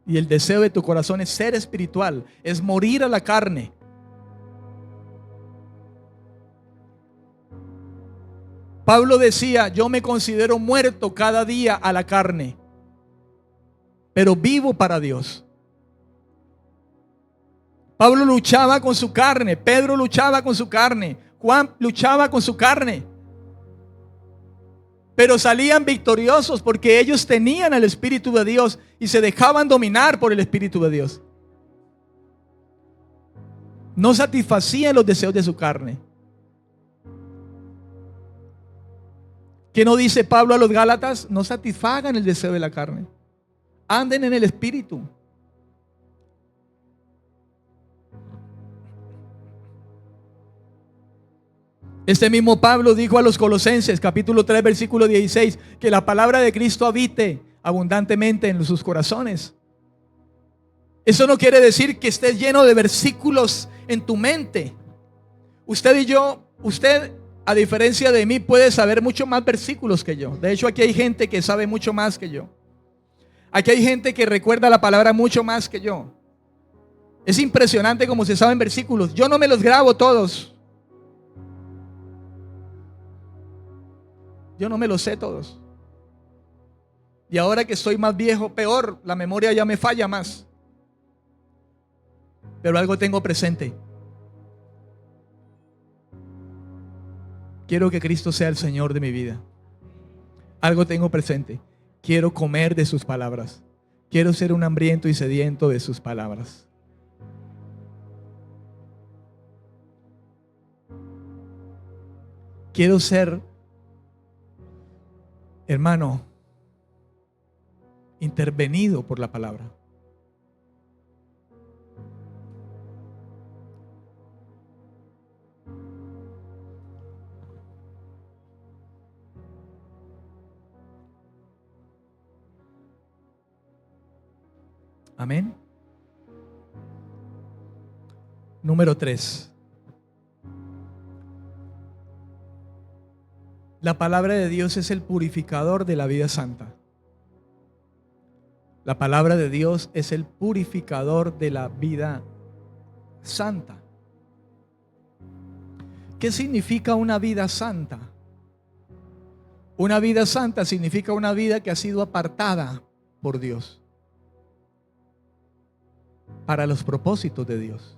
Y el deseo de tu corazón es ser espiritual, es morir a la carne. Pablo decía, yo me considero muerto cada día a la carne, pero vivo para Dios. Pablo luchaba con su carne, Pedro luchaba con su carne, Juan luchaba con su carne, pero salían victoriosos porque ellos tenían el Espíritu de Dios y se dejaban dominar por el Espíritu de Dios. No satisfacían los deseos de su carne. ¿Qué no dice Pablo a los Gálatas? No satisfagan el deseo de la carne. Anden en el Espíritu. Este mismo Pablo dijo a los Colosenses, capítulo 3, versículo 16, que la palabra de Cristo habite abundantemente en sus corazones. Eso no quiere decir que estés lleno de versículos en tu mente. Usted y yo, usted, a diferencia de mí, puede saber mucho más versículos que yo. De hecho, aquí hay gente que sabe mucho más que yo. Aquí hay gente que recuerda la palabra mucho más que yo. Es impresionante cómo se saben versículos. Yo no me los grabo todos. Yo no me los sé todos. Y ahora que soy más viejo, peor, la memoria ya me falla más. Pero algo tengo presente. Quiero que Cristo sea el Señor de mi vida. Algo tengo presente. Quiero comer de sus palabras. Quiero ser un hambriento y sediento de sus palabras. Quiero ser, hermano, intervenido por la palabra. Amén. Número 3. La palabra de Dios es el purificador de la vida santa. La palabra de Dios es el purificador de la vida santa. ¿Qué significa una vida santa? Una vida santa significa una vida que ha sido apartada por Dios para los propósitos de Dios.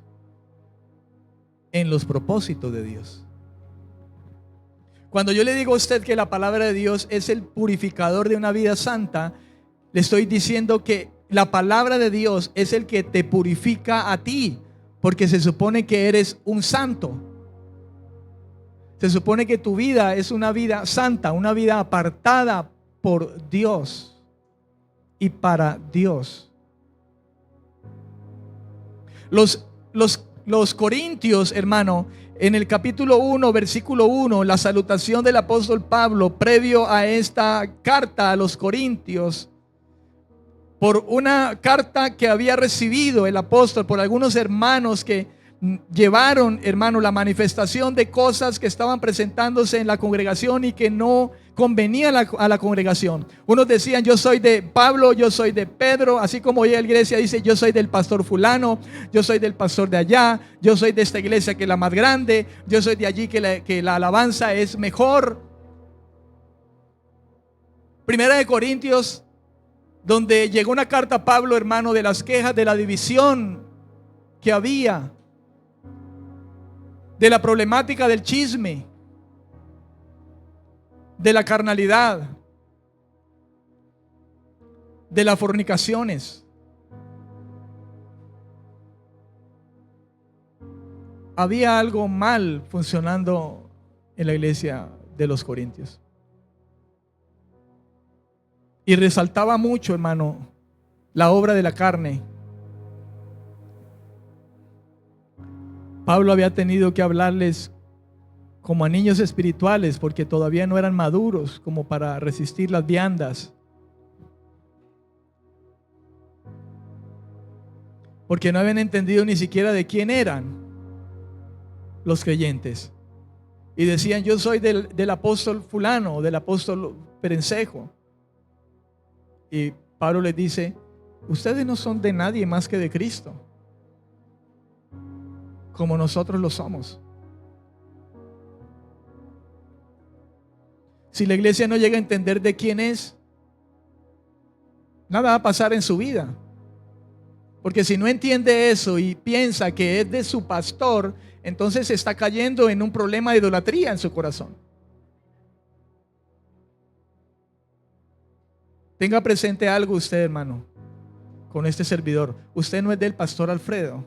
En los propósitos de Dios. Cuando yo le digo a usted que la palabra de Dios es el purificador de una vida santa, le estoy diciendo que la palabra de Dios es el que te purifica a ti, porque se supone que eres un santo. Se supone que tu vida es una vida santa, una vida apartada por Dios y para Dios. Los corintios, hermano, en el capítulo 1, versículo 1, la salutación del apóstol Pablo previo a esta carta a los corintios, por una carta que había recibido el apóstol por algunos hermanos que llevaron, hermano, la manifestación de cosas que estaban presentándose en la congregación y que no convenían a la congregación. Unos decían: yo soy de Pablo, yo soy de Pedro, así como hoy la iglesia dice: yo soy del pastor fulano, yo soy del pastor de allá, yo soy de esta iglesia que es la más grande, yo soy de allí que la alabanza es mejor. Primera de Corintios, donde llegó una carta a Pablo, hermano, de las quejas, de la división que había, de la problemática del chisme, de la carnalidad, de las fornicaciones. Había algo mal funcionando en la iglesia de los corintios. Y resaltaba mucho, hermano, la obra de la carne. Pablo había tenido que hablarles como a niños espirituales, porque todavía no eran maduros como para resistir las viandas, porque no habían entendido ni siquiera de quién eran los creyentes, y decían: yo soy del apóstol fulano, del apóstol perencejo. Y Pablo les dice: ustedes no son de nadie más que de Cristo, como nosotros lo somos. Si la iglesia no llega a entender de quién es, nada va a pasar en su vida. Porque si no entiende eso y piensa que es de su pastor, entonces está cayendo en un problema de idolatría en su corazón. Tenga presente algo usted, hermano, con este servidor. Usted no es del pastor Alfredo.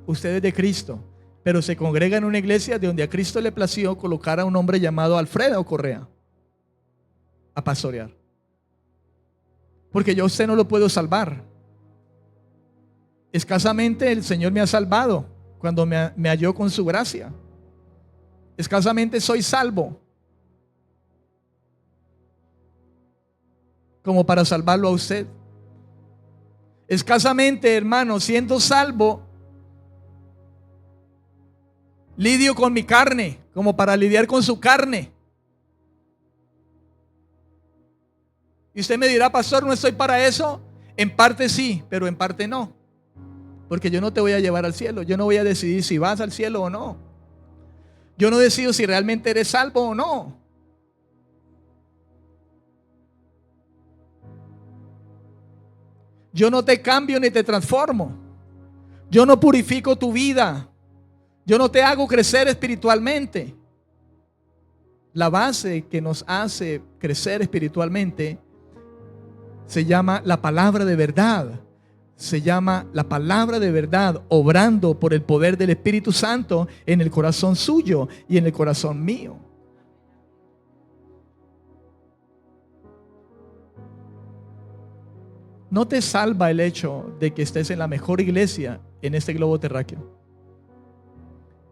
Usted es de Cristo. Pero se congrega en una iglesia de donde a Cristo le plació colocar a un hombre llamado Alfredo Correa a pastorear. Porque yo a usted no lo puedo salvar. Escasamente el Señor me ha salvado cuando me halló con su gracia. Escasamente soy salvo como para salvarlo a usted. Escasamente, hermano, siendo salvo, lidio con mi carne como para lidiar con su carne. Y usted me dirá, pastor, ¿no estoy para eso? En parte sí, pero en parte no. Porque yo no te voy a llevar al cielo. Yo no voy a decidir si vas al cielo o no. Yo no decido si realmente eres salvo o no. Yo no te cambio ni te transformo. Yo no purifico tu vida. Yo no te hago crecer espiritualmente. La base que nos hace crecer espiritualmente se llama la palabra de verdad. Se llama la palabra de verdad, obrando por el poder del Espíritu Santo en el corazón suyo y en el corazón mío. No te salva el hecho de que estés en la mejor iglesia en este globo terráqueo.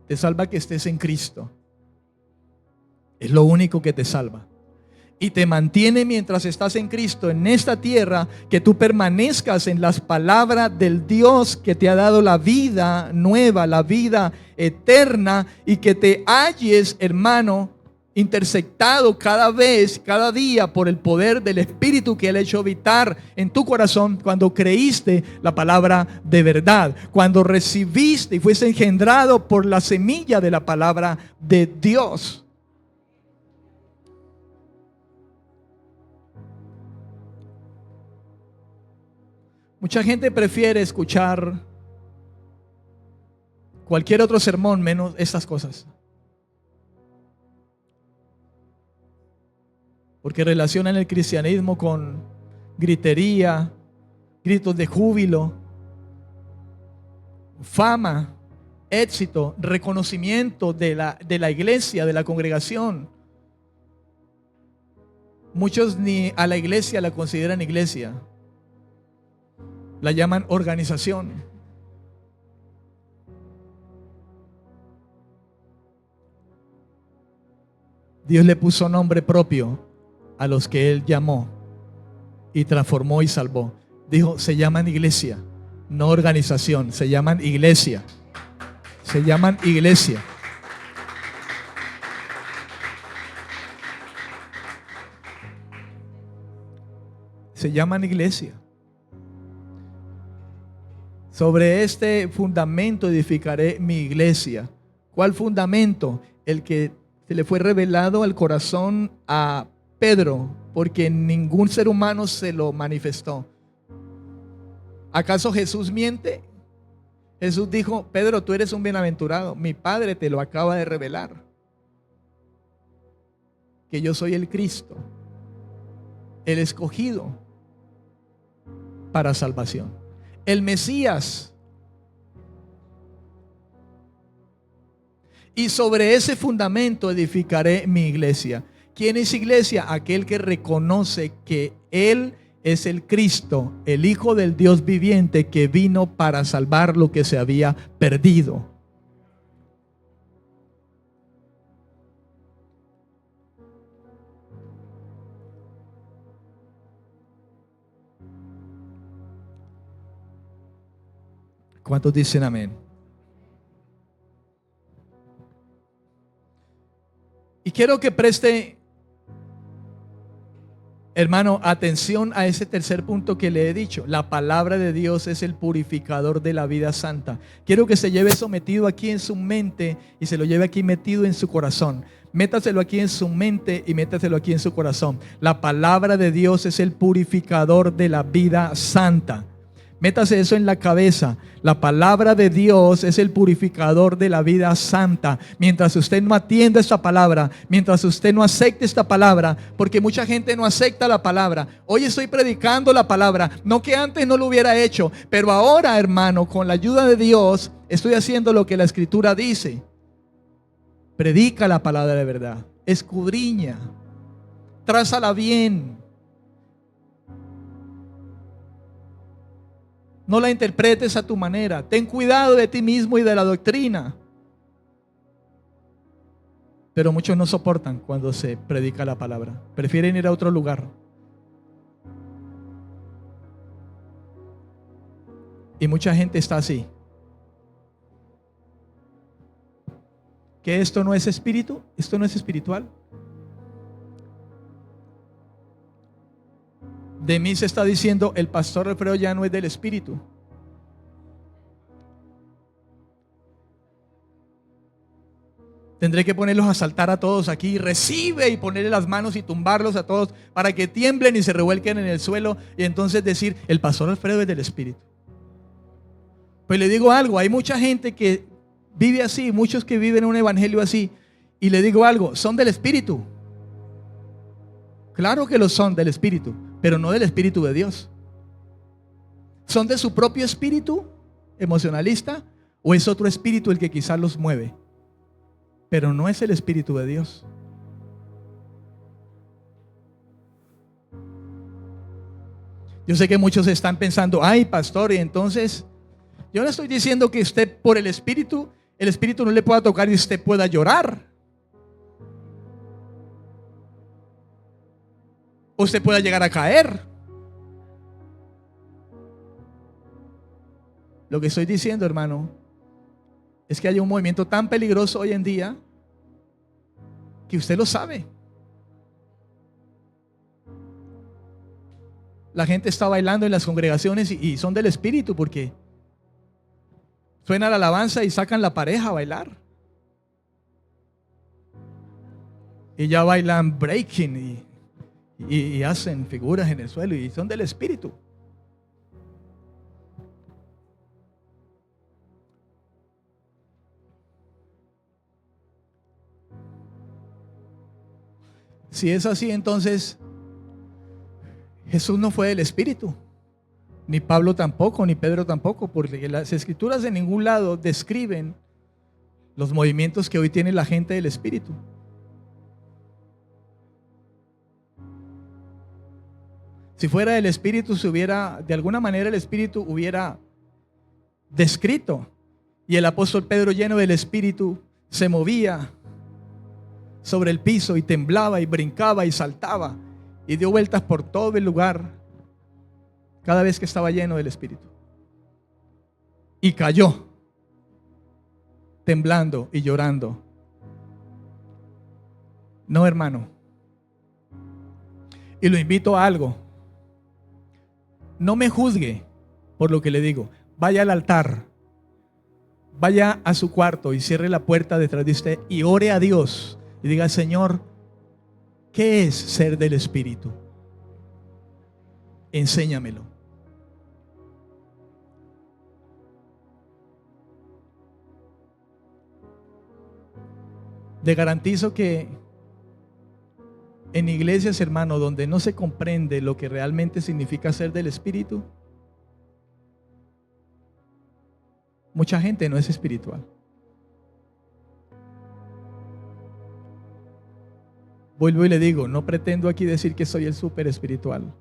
Te salva que estés en Cristo. Es lo único que te salva. Y te mantiene mientras estás en Cristo, en esta tierra, que tú permanezcas en las palabras del Dios que te ha dado la vida nueva, la vida eterna, y que te halles, hermano, intersectado cada vez, cada día, por el poder del Espíritu que Él ha hecho habitar en tu corazón cuando creíste la palabra de verdad, cuando recibiste y fuiste engendrado por la semilla de la palabra de Dios. Mucha gente prefiere escuchar cualquier otro sermón menos estas cosas, porque relacionan el cristianismo con gritería, gritos de júbilo, fama, éxito, reconocimiento de la iglesia, de la congregación. Muchos ni a la iglesia la consideran iglesia. La llaman organización. Dios le puso nombre propio a los que Él llamó y transformó y salvó. Dijo, se llaman iglesia, no organización, se llaman iglesia. Se llaman iglesia. Se llaman iglesia. Sobre este fundamento edificaré mi iglesia. ¿Cuál fundamento? El que se le fue revelado al corazón a Pedro, porque ningún ser humano se lo manifestó. ¿Acaso Jesús miente? Jesús dijo, Pedro, tú eres un bienaventurado. Mi Padre te lo acaba de revelar. Que yo soy el Cristo, el escogido para salvación, el Mesías. Y sobre ese fundamento edificaré mi iglesia. ¿Quién es iglesia? Aquel que reconoce que Él es el Cristo, el Hijo del Dios viviente, que vino para salvar lo que se había perdido. ¿Cuántos dicen amén? Y quiero que preste, hermano, atención a ese tercer punto que le he dicho. La palabra de Dios es el purificador de la vida santa. Quiero que se lleve eso metido aquí en su mente y se lo lleve aquí metido en su corazón. Métaselo aquí en su mente y métaselo aquí en su corazón. La palabra de Dios es el purificador de la vida santa. Métase eso en la cabeza. La palabra de Dios es el purificador de la vida santa. Mientras usted no atienda esta palabra, mientras usted no acepte esta palabra, porque mucha gente no acepta la palabra. Hoy estoy predicando la palabra, no que antes no lo hubiera hecho, pero ahora, hermano, con la ayuda de Dios, estoy haciendo lo que la Escritura dice. Predica la palabra de verdad, escudriña, trázala bien. No la interpretes a tu manera. Ten cuidado de ti mismo y de la doctrina. Pero muchos no soportan cuando se predica la palabra. Prefieren ir a otro lugar. Y mucha gente está así. ¿Que esto no es espíritu? ¿Esto no es espiritual? De mí se está diciendo, el pastor Alfredo ya no es del espíritu. Tendré que ponerlos a saltar a todos aquí, recibe, y ponerle las manos y tumbarlos a todos para que tiemblen y se revuelquen en el suelo, y entonces decir, el pastor Alfredo es del espíritu. Pues le digo algo, hay mucha gente que vive así, muchos que viven un evangelio así, y le digo algo, son del espíritu. Claro que lo son del espíritu, pero no del espíritu de Dios. ¿Son de su propio espíritu emocionalista o es otro espíritu el que quizás los mueve? Pero no es el espíritu de Dios. Yo sé que muchos están pensando, ay pastor, y entonces yo no estoy diciendo que usted por el espíritu no le pueda tocar y usted pueda llorar. O usted pueda llegar a caer. Lo que estoy diciendo, hermano, es que hay un movimiento tan peligroso hoy en día que usted lo sabe. La gente está bailando en las congregaciones y son del espíritu porque suena la alabanza y sacan la pareja a bailar. Y ya bailan breaking y hacen figuras en el suelo y son del espíritu. Si es así, entonces Jesús no fue del espíritu, ni Pablo tampoco, ni Pedro tampoco, porque las escrituras en ningún lado describen los movimientos que hoy tiene la gente del espíritu. Si fuera del espíritu, de alguna manera el espíritu hubiera descrito, y el apóstol Pedro, lleno del espíritu, se movía sobre el piso y temblaba y brincaba y saltaba y dio vueltas por todo el lugar cada vez que estaba lleno del espíritu, y cayó temblando y llorando. No, hermano, y lo invito a algo. No me juzgue por lo que le digo. Vaya al altar, vaya a su cuarto y cierre la puerta detrás de usted y ore a Dios y diga, Señor, ¿qué es ser del espíritu? Enséñamelo. Le garantizo que en iglesias, hermano, donde no se comprende lo que realmente significa ser del espíritu, mucha gente no es espiritual. Vuelvo y le digo, no pretendo aquí decir que soy el súper espiritual.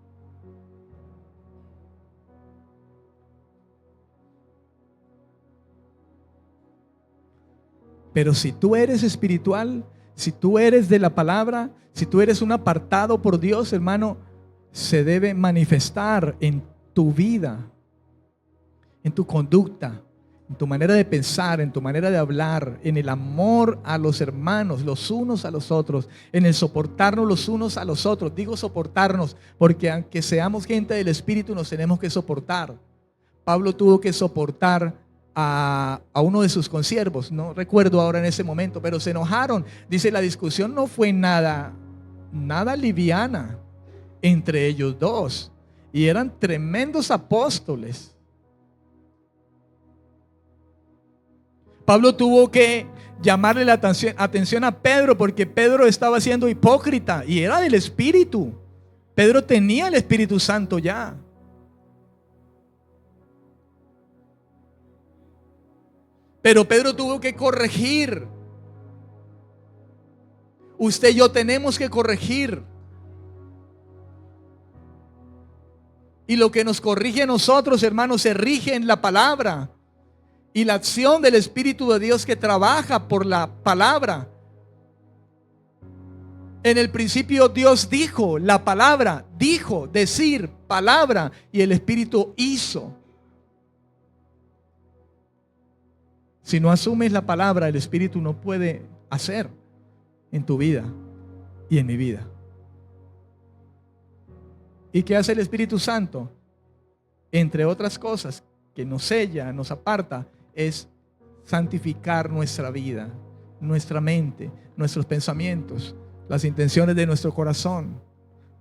Pero si tú eres espiritual, si tú eres de la palabra, si tú eres un apartado por Dios, hermano, se debe manifestar en tu vida, en tu conducta, en tu manera de pensar, en tu manera de hablar, en el amor a los hermanos, los unos a los otros, en el soportarnos los unos a los otros. Digo soportarnos porque aunque seamos gente del espíritu, nos tenemos que soportar. Pablo tuvo que soportar a uno de sus consiervos, no recuerdo ahora en ese momento, pero se enojaron. Dice, la discusión no fue nada liviana entre ellos dos, y eran tremendos apóstoles. Pablo tuvo que llamarle la atención a Pedro porque Pedro estaba siendo hipócrita y era del Espíritu. Pedro tenía el Espíritu Santo ya. Pero Pedro tuvo que corregir. Usted y yo tenemos que corregir. Y lo que nos corrige a nosotros, hermanos, se rige en la palabra. Y la acción del Espíritu de Dios que trabaja por la palabra En el principio Dios dijo, la palabra, dijo, decir, palabra, y el Espíritu hizo. Si no asumes la palabra, el Espíritu no puede hacer en tu vida y en mi vida. ¿Y qué hace el Espíritu Santo? Entre otras cosas que nos sella, nos aparta, es santificar nuestra vida, nuestra mente, nuestros pensamientos, las intenciones de nuestro corazón,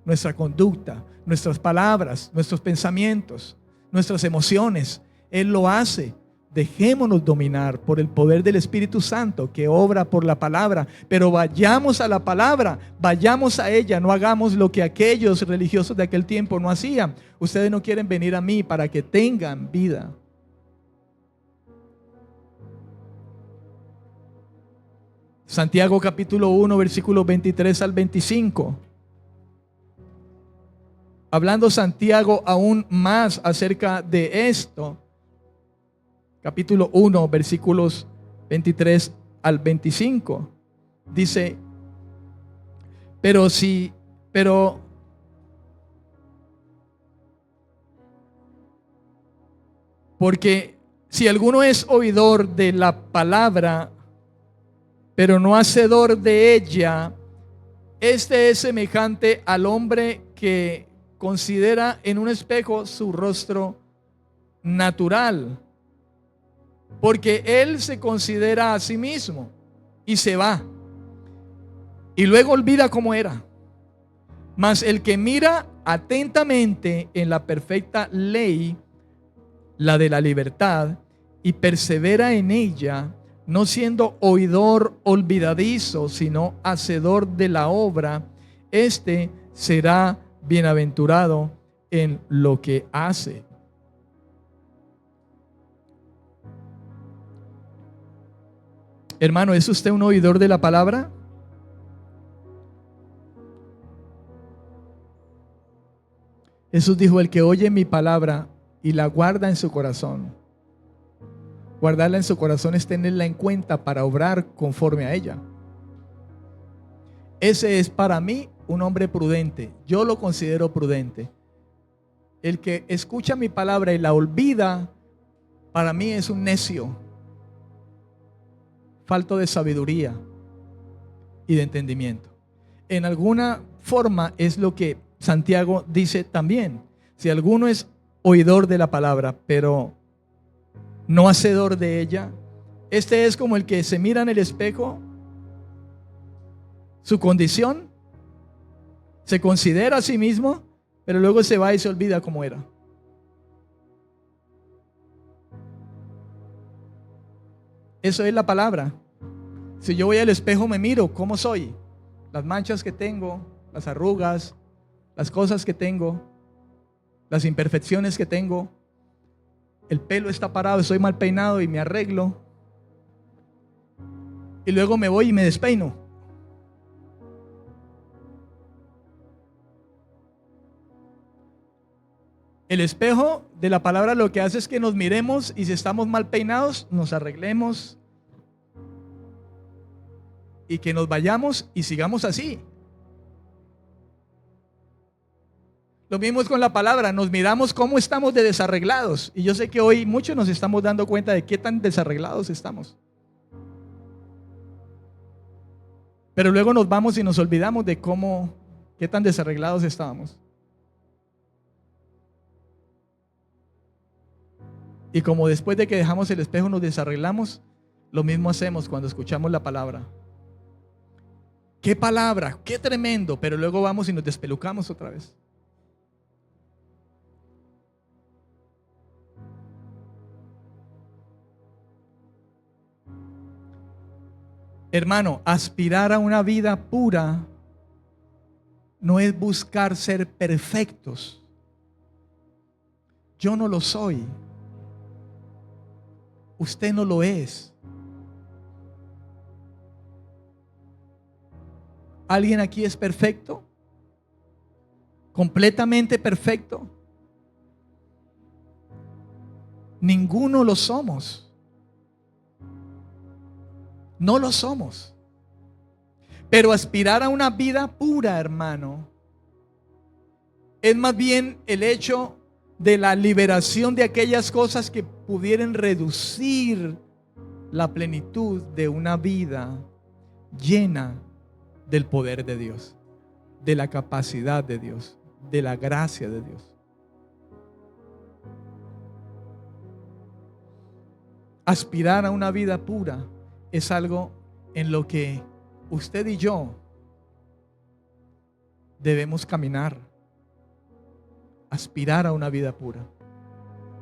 nuestra conducta, nuestras palabras, nuestros pensamientos, nuestras emociones. Él lo hace. Dejémonos dominar por el poder del Espíritu Santo que obra por la palabra, pero vayamos a la palabra, vayamos a ella, no hagamos lo que aquellos religiosos de aquel tiempo no hacían. Ustedes no quieren venir a mí para que tengan vida. Santiago capítulo 1, versículos 23 al 25. Hablando Santiago aún más acerca de esto. Capítulo 1, versículos 23 al 25. Dice, porque si alguno es oidor de la palabra, pero no hacedor de ella, este es semejante al hombre que considera en un espejo su rostro natural, porque él se considera a sí mismo y se va, y luego olvida cómo era. Mas el que mira atentamente en la perfecta ley, la de la libertad, y persevera en ella, no siendo oidor olvidadizo, sino hacedor de la obra, este será bienaventurado en lo que hace. Hermano, ¿es usted un oidor de la palabra? Jesús dijo, el que oye mi palabra y la guarda en su corazón. Guardarla en su corazón es tenerla en cuenta para obrar conforme a ella. Ese es para mí un hombre prudente. Yo lo considero prudente. El que escucha mi palabra y la olvida, para mí es un necio, falto de sabiduría y de entendimiento. En alguna forma es lo que Santiago dice también. Si alguno es oidor de la palabra, pero no hacedor de ella, este es como el que se mira en el espejo, su condición, se considera a sí mismo, pero luego se va y se olvida cómo era. Eso es la palabra. Si yo voy al espejo, me miro, ¿cómo soy? Las manchas que tengo, las arrugas, las cosas que tengo, las imperfecciones que tengo. El pelo está parado, estoy mal peinado y me arreglo. Y luego me voy y me despeino. El espejo de la palabra lo que hace es que nos miremos y si estamos mal peinados, nos arreglemos y que nos vayamos y sigamos así. Lo mismo es con la palabra, nos miramos cómo estamos de desarreglados. Y yo sé que hoy muchos nos estamos dando cuenta de qué tan desarreglados estamos. Pero luego nos vamos y nos olvidamos de qué tan desarreglados estábamos. Y como después de que dejamos el espejo nos desarreglamos, lo mismo hacemos cuando escuchamos la palabra. ¡Qué palabra! ¡Qué tremendo! Pero luego vamos y nos despelucamos otra vez. Hermano, aspirar a una vida pura no es buscar ser perfectos. Yo no lo soy. Usted no lo es. ¿Alguien aquí es perfecto? ¿Completamente perfecto? Ninguno lo somos. No lo somos. Pero aspirar a una vida pura, hermano, es más bien el hecho de la liberación de aquellas cosas que pudieran reducir la plenitud de una vida llena del poder de Dios, de la capacidad de Dios, de la gracia de Dios. Aspirar a una vida pura es algo en lo que usted y yo debemos caminar. Aspirar a una vida pura.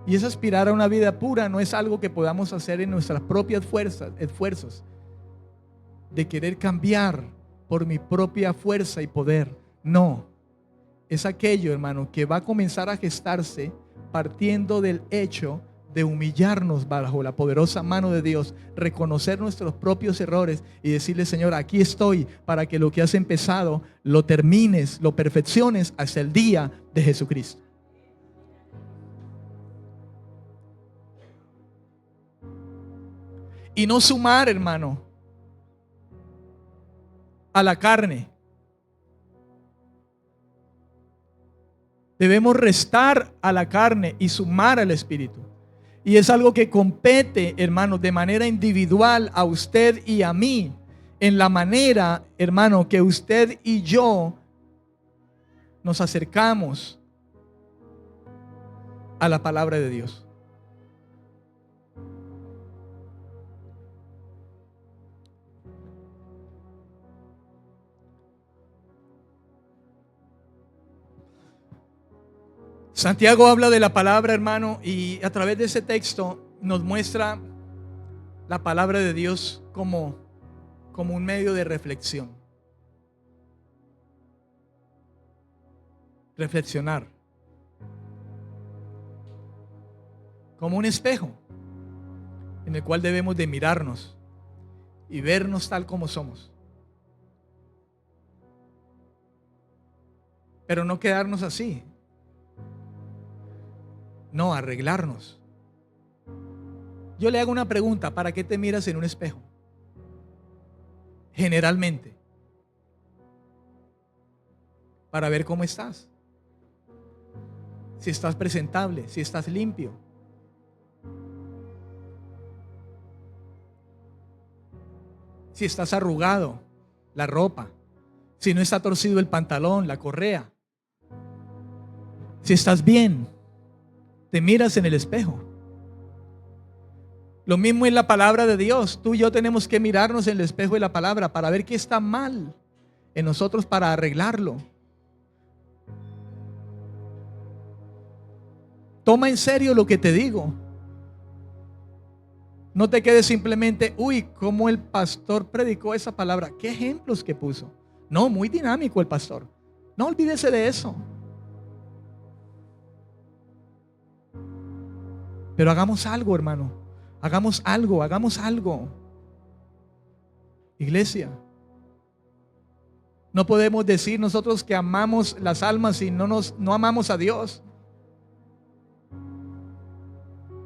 Y ese aspirar a una vida pura no es algo que podamos hacer en nuestras propias esfuerzos, de querer cambiar por mi propia fuerza y poder. No, es aquello, hermano, que va a comenzar a gestarse partiendo del hecho de humillarnos bajo la poderosa mano de Dios, reconocer nuestros propios errores y decirle: Señor, aquí estoy para que lo que has empezado lo termines, lo perfecciones hasta el día de Jesucristo. Y no sumar, hermano, a la carne. Debemos restar a la carne y sumar al Espíritu. Y es algo que compete, hermano, de manera individual a usted y a mí, en la manera, hermano, que usted y yo nos acercamos a la palabra de Dios. Santiago habla de la palabra, hermano, y a través de ese texto nos muestra la palabra de Dios como un medio de reflexión. Reflexionar. Como un espejo en el cual debemos de mirarnos y vernos tal como somos. Pero no quedarnos así. No, arreglarnos. Yo le hago una pregunta: ¿para qué te miras en un espejo? Generalmente, para ver cómo estás. Si estás presentable, si estás limpio. Si estás arrugado, la ropa. Si no está torcido el pantalón, la correa. Si estás bien, te miras en el espejo. Lo mismo es la palabra de Dios. Tú y yo tenemos que mirarnos en el espejo de la palabra para ver qué está mal en nosotros, para arreglarlo. Toma en serio lo que te digo. No te quedes simplemente: uy, cómo el pastor predicó esa palabra, qué ejemplos que puso. No, muy dinámico el pastor. No olvídese de eso. Pero hagamos algo, hermano. Hagamos algo. Iglesia. No podemos decir nosotros que amamos las almas si no amamos a Dios.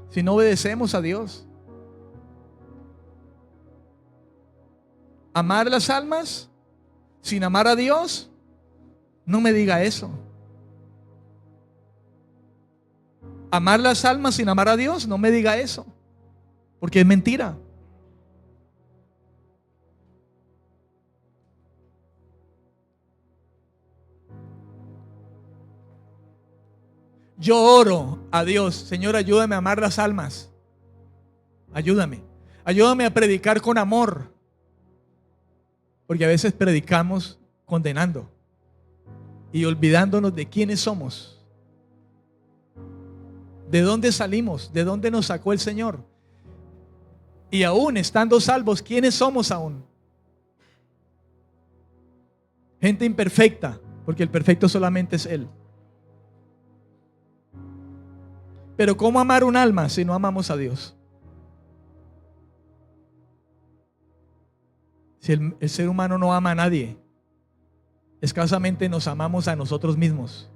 Si no obedecemos a Dios. Amar las almas sin amar a Dios, no me diga eso. Amar las almas sin amar a Dios, no me diga eso, porque es mentira. Yo oro a Dios: Señor, ayúdame a amar las almas. Ayúdame a predicar con amor. Porque a veces predicamos condenando y olvidándonos de quiénes somos, de dónde salimos, de dónde nos sacó el Señor. Y aún estando salvos, ¿quiénes somos aún? Gente imperfecta, porque el perfecto solamente es Él. Pero ¿cómo amar un alma si no amamos a Dios? Si el ser humano no ama a nadie, escasamente nos amamos a nosotros mismos.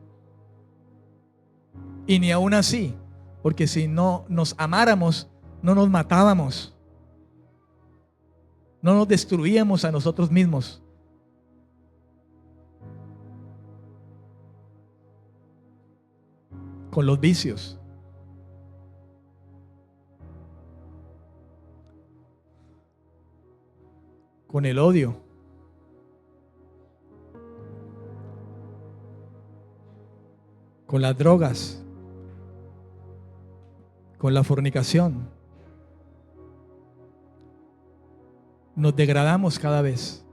Y ni aún así, porque si no nos amáramos, no nos matábamos, no nos destruíamos a nosotros mismos, con los vicios, con el odio, con las drogas, con la fornicación. Nos degradamos cada vez.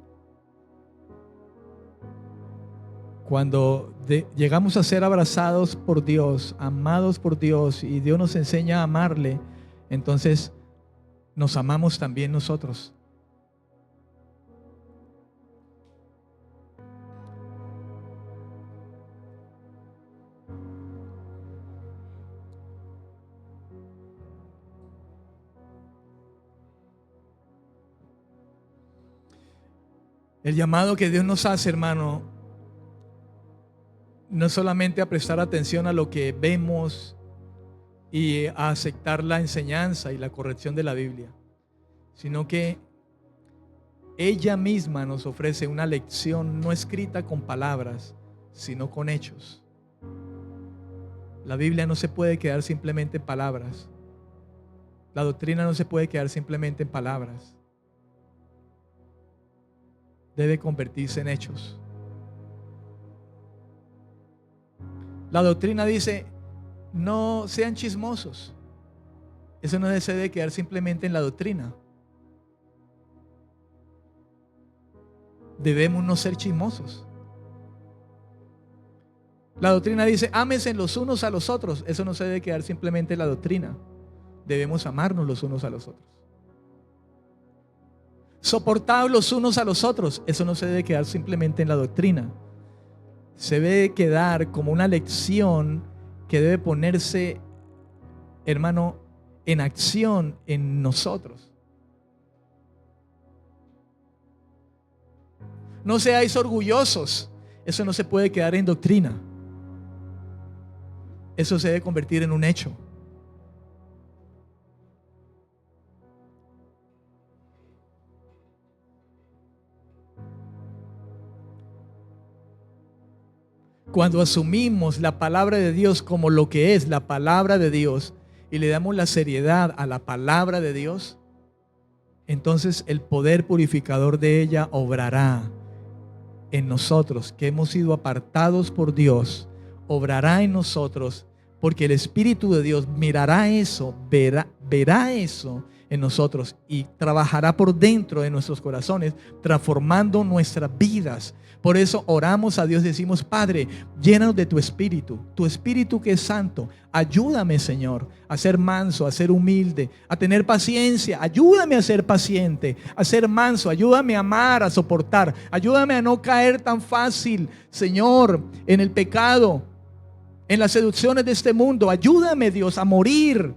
Cuando llegamos a ser abrazados por Dios, amados por Dios, y Dios nos enseña a amarle, entonces nos amamos también nosotros. El llamado que Dios nos hace, hermano, no es solamente a prestar atención a lo que vemos y a aceptar la enseñanza y la corrección de la Biblia, sino que ella misma nos ofrece una lección no escrita con palabras, sino con hechos. La Biblia no se puede quedar simplemente en palabras. La doctrina no se puede quedar simplemente en palabras. Debe convertirse en hechos. La doctrina dice, no sean chismosos. Eso no se debe quedar simplemente en la doctrina. Debemos no ser chismosos. La doctrina dice, ámense los unos a los otros. Eso no se debe quedar simplemente en la doctrina. Debemos amarnos los unos a los otros. Soportados los unos a los otros. Eso no se debe quedar simplemente en la doctrina. Se debe quedar como una lección que debe ponerse, hermano, en acción en nosotros. No seáis orgullosos. Eso no se puede quedar en doctrina. Eso se debe convertir en un hecho. Cuando asumimos la palabra de Dios como lo que es la palabra de Dios y le damos la seriedad a la palabra de Dios, entonces el poder purificador de ella obrará en nosotros, que hemos sido apartados por Dios. Obrará en nosotros, porque el Espíritu de Dios mirará eso, verá eso en nosotros y trabajará por dentro de nuestros corazones, transformando nuestras vidas. Por eso oramos a Dios, decimos: Padre, llénanos de tu Espíritu que es santo. Ayúdame, Señor, a ser manso, a ser humilde, a tener paciencia. Ayúdame a ser paciente, a ser manso. Ayúdame a amar, a soportar. Ayúdame a no caer tan fácil, Señor, en el pecado, en las seducciones de este mundo. Ayúdame, Dios, a morir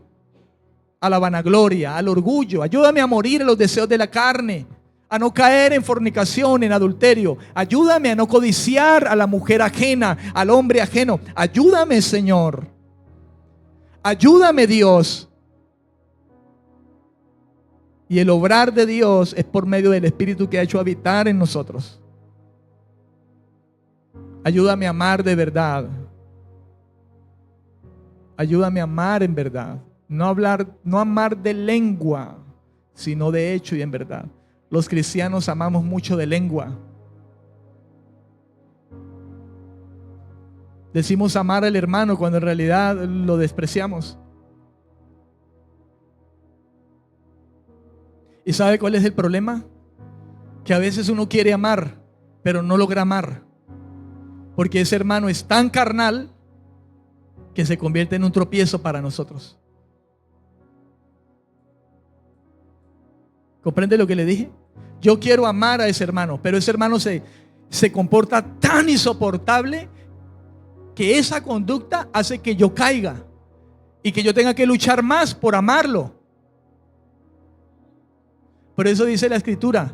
a la vanagloria, al orgullo. Ayúdame a morir a los deseos de la carne, a no caer en fornicación, en adulterio. Ayúdame a no codiciar a la mujer ajena, al hombre ajeno. Ayúdame, Señor. Ayúdame, Dios. Y el obrar de Dios es por medio del Espíritu que ha hecho habitar en nosotros. Ayúdame a amar de verdad. Ayúdame a amar en verdad. No amar de lengua, sino de hecho y en verdad. Los cristianos amamos mucho de lengua. Decimos amar al hermano cuando en realidad lo despreciamos. ¿Y sabe cuál es el problema? Que a veces uno quiere amar, pero no logra amar, porque ese hermano es tan carnal que se convierte en un tropiezo para nosotros. ¿Comprende lo que le dije? Yo quiero amar a ese hermano, pero ese hermano se comporta tan insoportable que esa conducta hace que yo caiga y que yo tenga que luchar más por amarlo. Por eso dice la Escritura: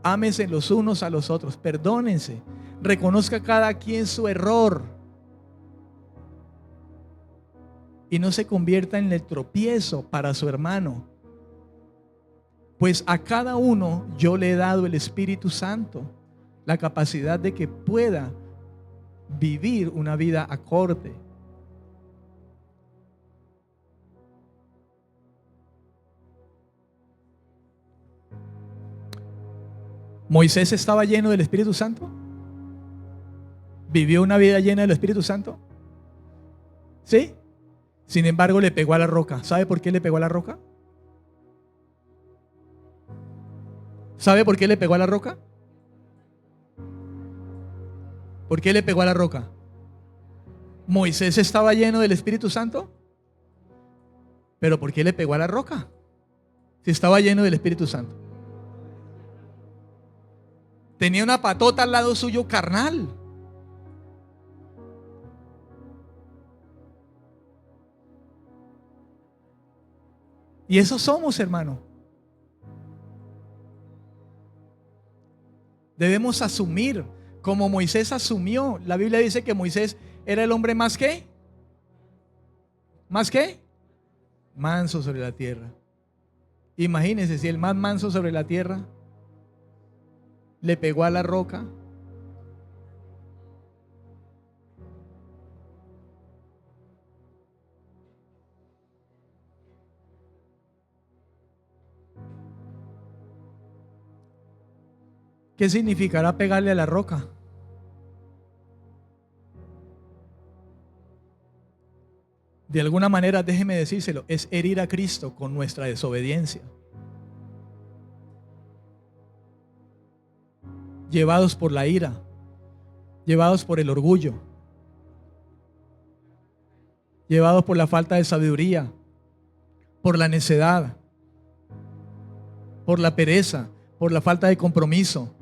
ámense los unos a los otros, perdónense, reconozca cada quien su error y no se convierta en el tropiezo para su hermano. Pues a cada uno yo le he dado el Espíritu Santo, la capacidad de que pueda vivir una vida acorde ¿Moisés estaba lleno del Espíritu Santo? ¿Vivió una vida llena del Espíritu Santo? ¿Sí? Sin embargo, le pegó a la roca. ¿Sabe por qué le pegó a la roca? ¿Sabe por qué le pegó a la roca? ¿Por qué le pegó a la roca? ¿Moisés estaba lleno del Espíritu Santo? ¿Pero por qué le pegó a la roca? Si estaba lleno del Espíritu Santo. Tenía una patota al lado suyo carnal. Y eso somos, hermano. Debemos asumir, como Moisés asumió. La Biblia dice que Moisés era el hombre más ¿qué? ¿Más qué? Manso sobre la tierra. Imagínense si el más manso sobre la tierra le pegó a la roca. ¿Qué significará pegarle a la roca? De alguna manera, déjeme decírselo, es herir a Cristo con nuestra desobediencia. Llevados por la ira, llevados por el orgullo, llevados por la falta de sabiduría, por la necedad, por la pereza, por la falta de compromiso,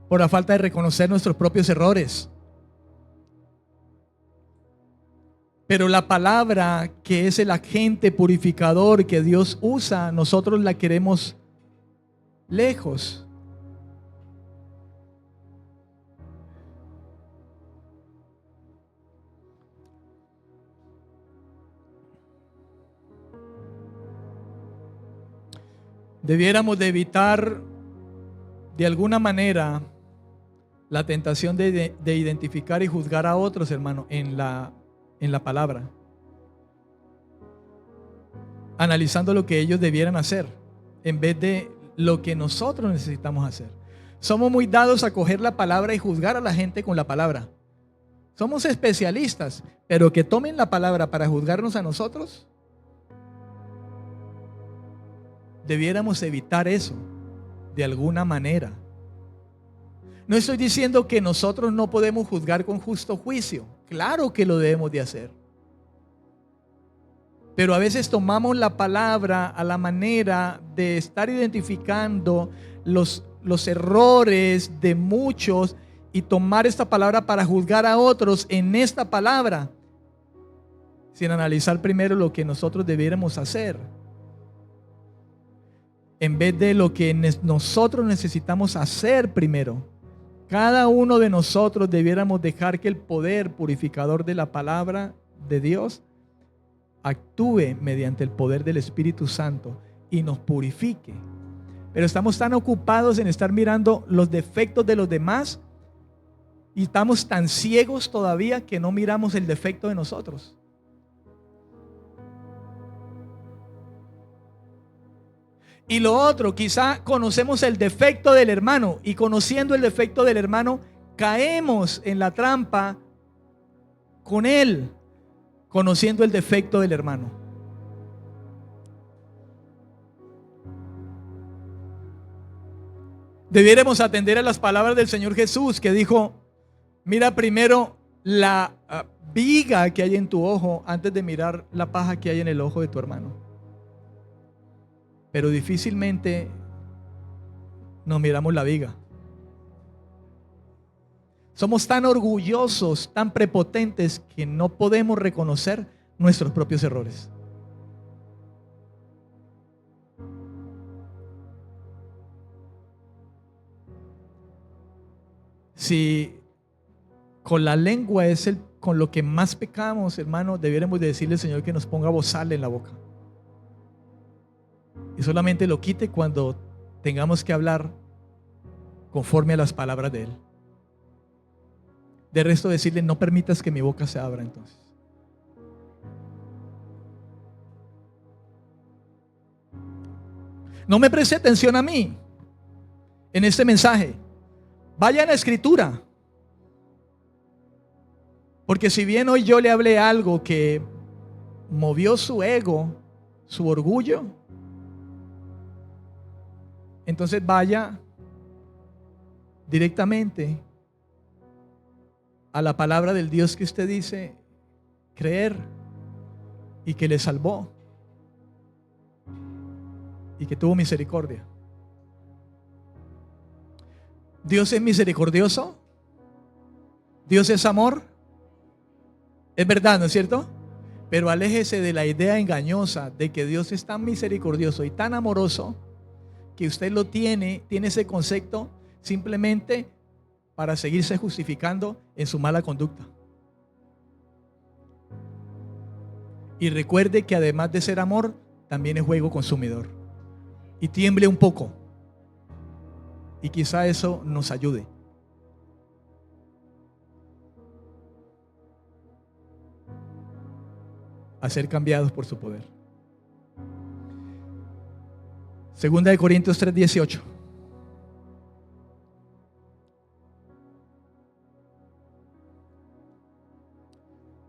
por la falta de reconocer nuestros propios errores. Pero la palabra, que es el agente purificador que Dios usa, nosotros la queremos lejos. Debiéramos de evitar de alguna manera la tentación de identificar y juzgar a otros, hermano, en la palabra, analizando lo que ellos debieran hacer en vez de lo que nosotros necesitamos hacer. Somos muy dados a coger la palabra y juzgar a la gente con la palabra. Somos especialistas, pero que tomen la palabra para juzgarnos a nosotros, debiéramos evitar eso de alguna manera. No estoy diciendo que nosotros no podemos juzgar con justo juicio. Claro que lo debemos de hacer. Pero a veces tomamos la palabra a la manera de estar identificando los errores de muchos y tomar esta palabra para juzgar a otros en esta palabra, sin analizar primero lo que nosotros debiéramos hacer, en vez de lo que nosotros necesitamos hacer primero. Cada uno de nosotros debiéramos dejar que el poder purificador de la palabra de Dios actúe mediante el poder del Espíritu Santo y nos purifique. Pero estamos tan ocupados en estar mirando los defectos de los demás y estamos tan ciegos todavía que no miramos el defecto de nosotros. Y lo otro, quizá conocemos el defecto del hermano y conociendo el defecto del hermano caemos en la trampa con él, conociendo el defecto del hermano. Debiéramos atender a las palabras del Señor Jesús, que dijo: mira primero la viga que hay en tu ojo antes de mirar la paja que hay en el ojo de tu hermano. Pero difícilmente nos miramos la viga. Somos tan orgullosos, tan prepotentes, que no podemos reconocer nuestros propios errores. Si con la lengua es con lo que más pecamos, hermano, debiéramos de decirle al Señor que nos ponga bozal en la boca. Y solamente lo quite cuando tengamos que hablar conforme a las palabras de Él. De resto, decirle: no permitas que mi boca se abra entonces. No me preste atención a mí. en este mensaje. Vaya a la Escritura. Porque si bien hoy yo le hablé algo que movió su ego, su orgullo, entonces vaya directamente a la palabra del Dios que usted dice creer y que le salvó y que tuvo misericordia. Dios es misericordioso. Dios es amor. Es verdad, ¿no es cierto? Pero aléjese de la idea engañosa de que Dios es tan misericordioso y tan amoroso que usted lo tiene ese concepto simplemente para seguirse justificando en su mala conducta. Y recuerde que además de ser amor, también es fuego consumidor. Y tiemble un poco. Y quizá eso nos ayude. A ser cambiados por su poder. Segunda de Corintios 3:18.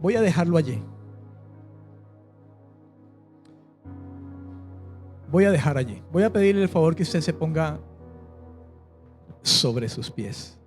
Voy a dejarlo allí. Voy a dejar allí. Voy a pedirle el favor que usted se ponga sobre sus pies.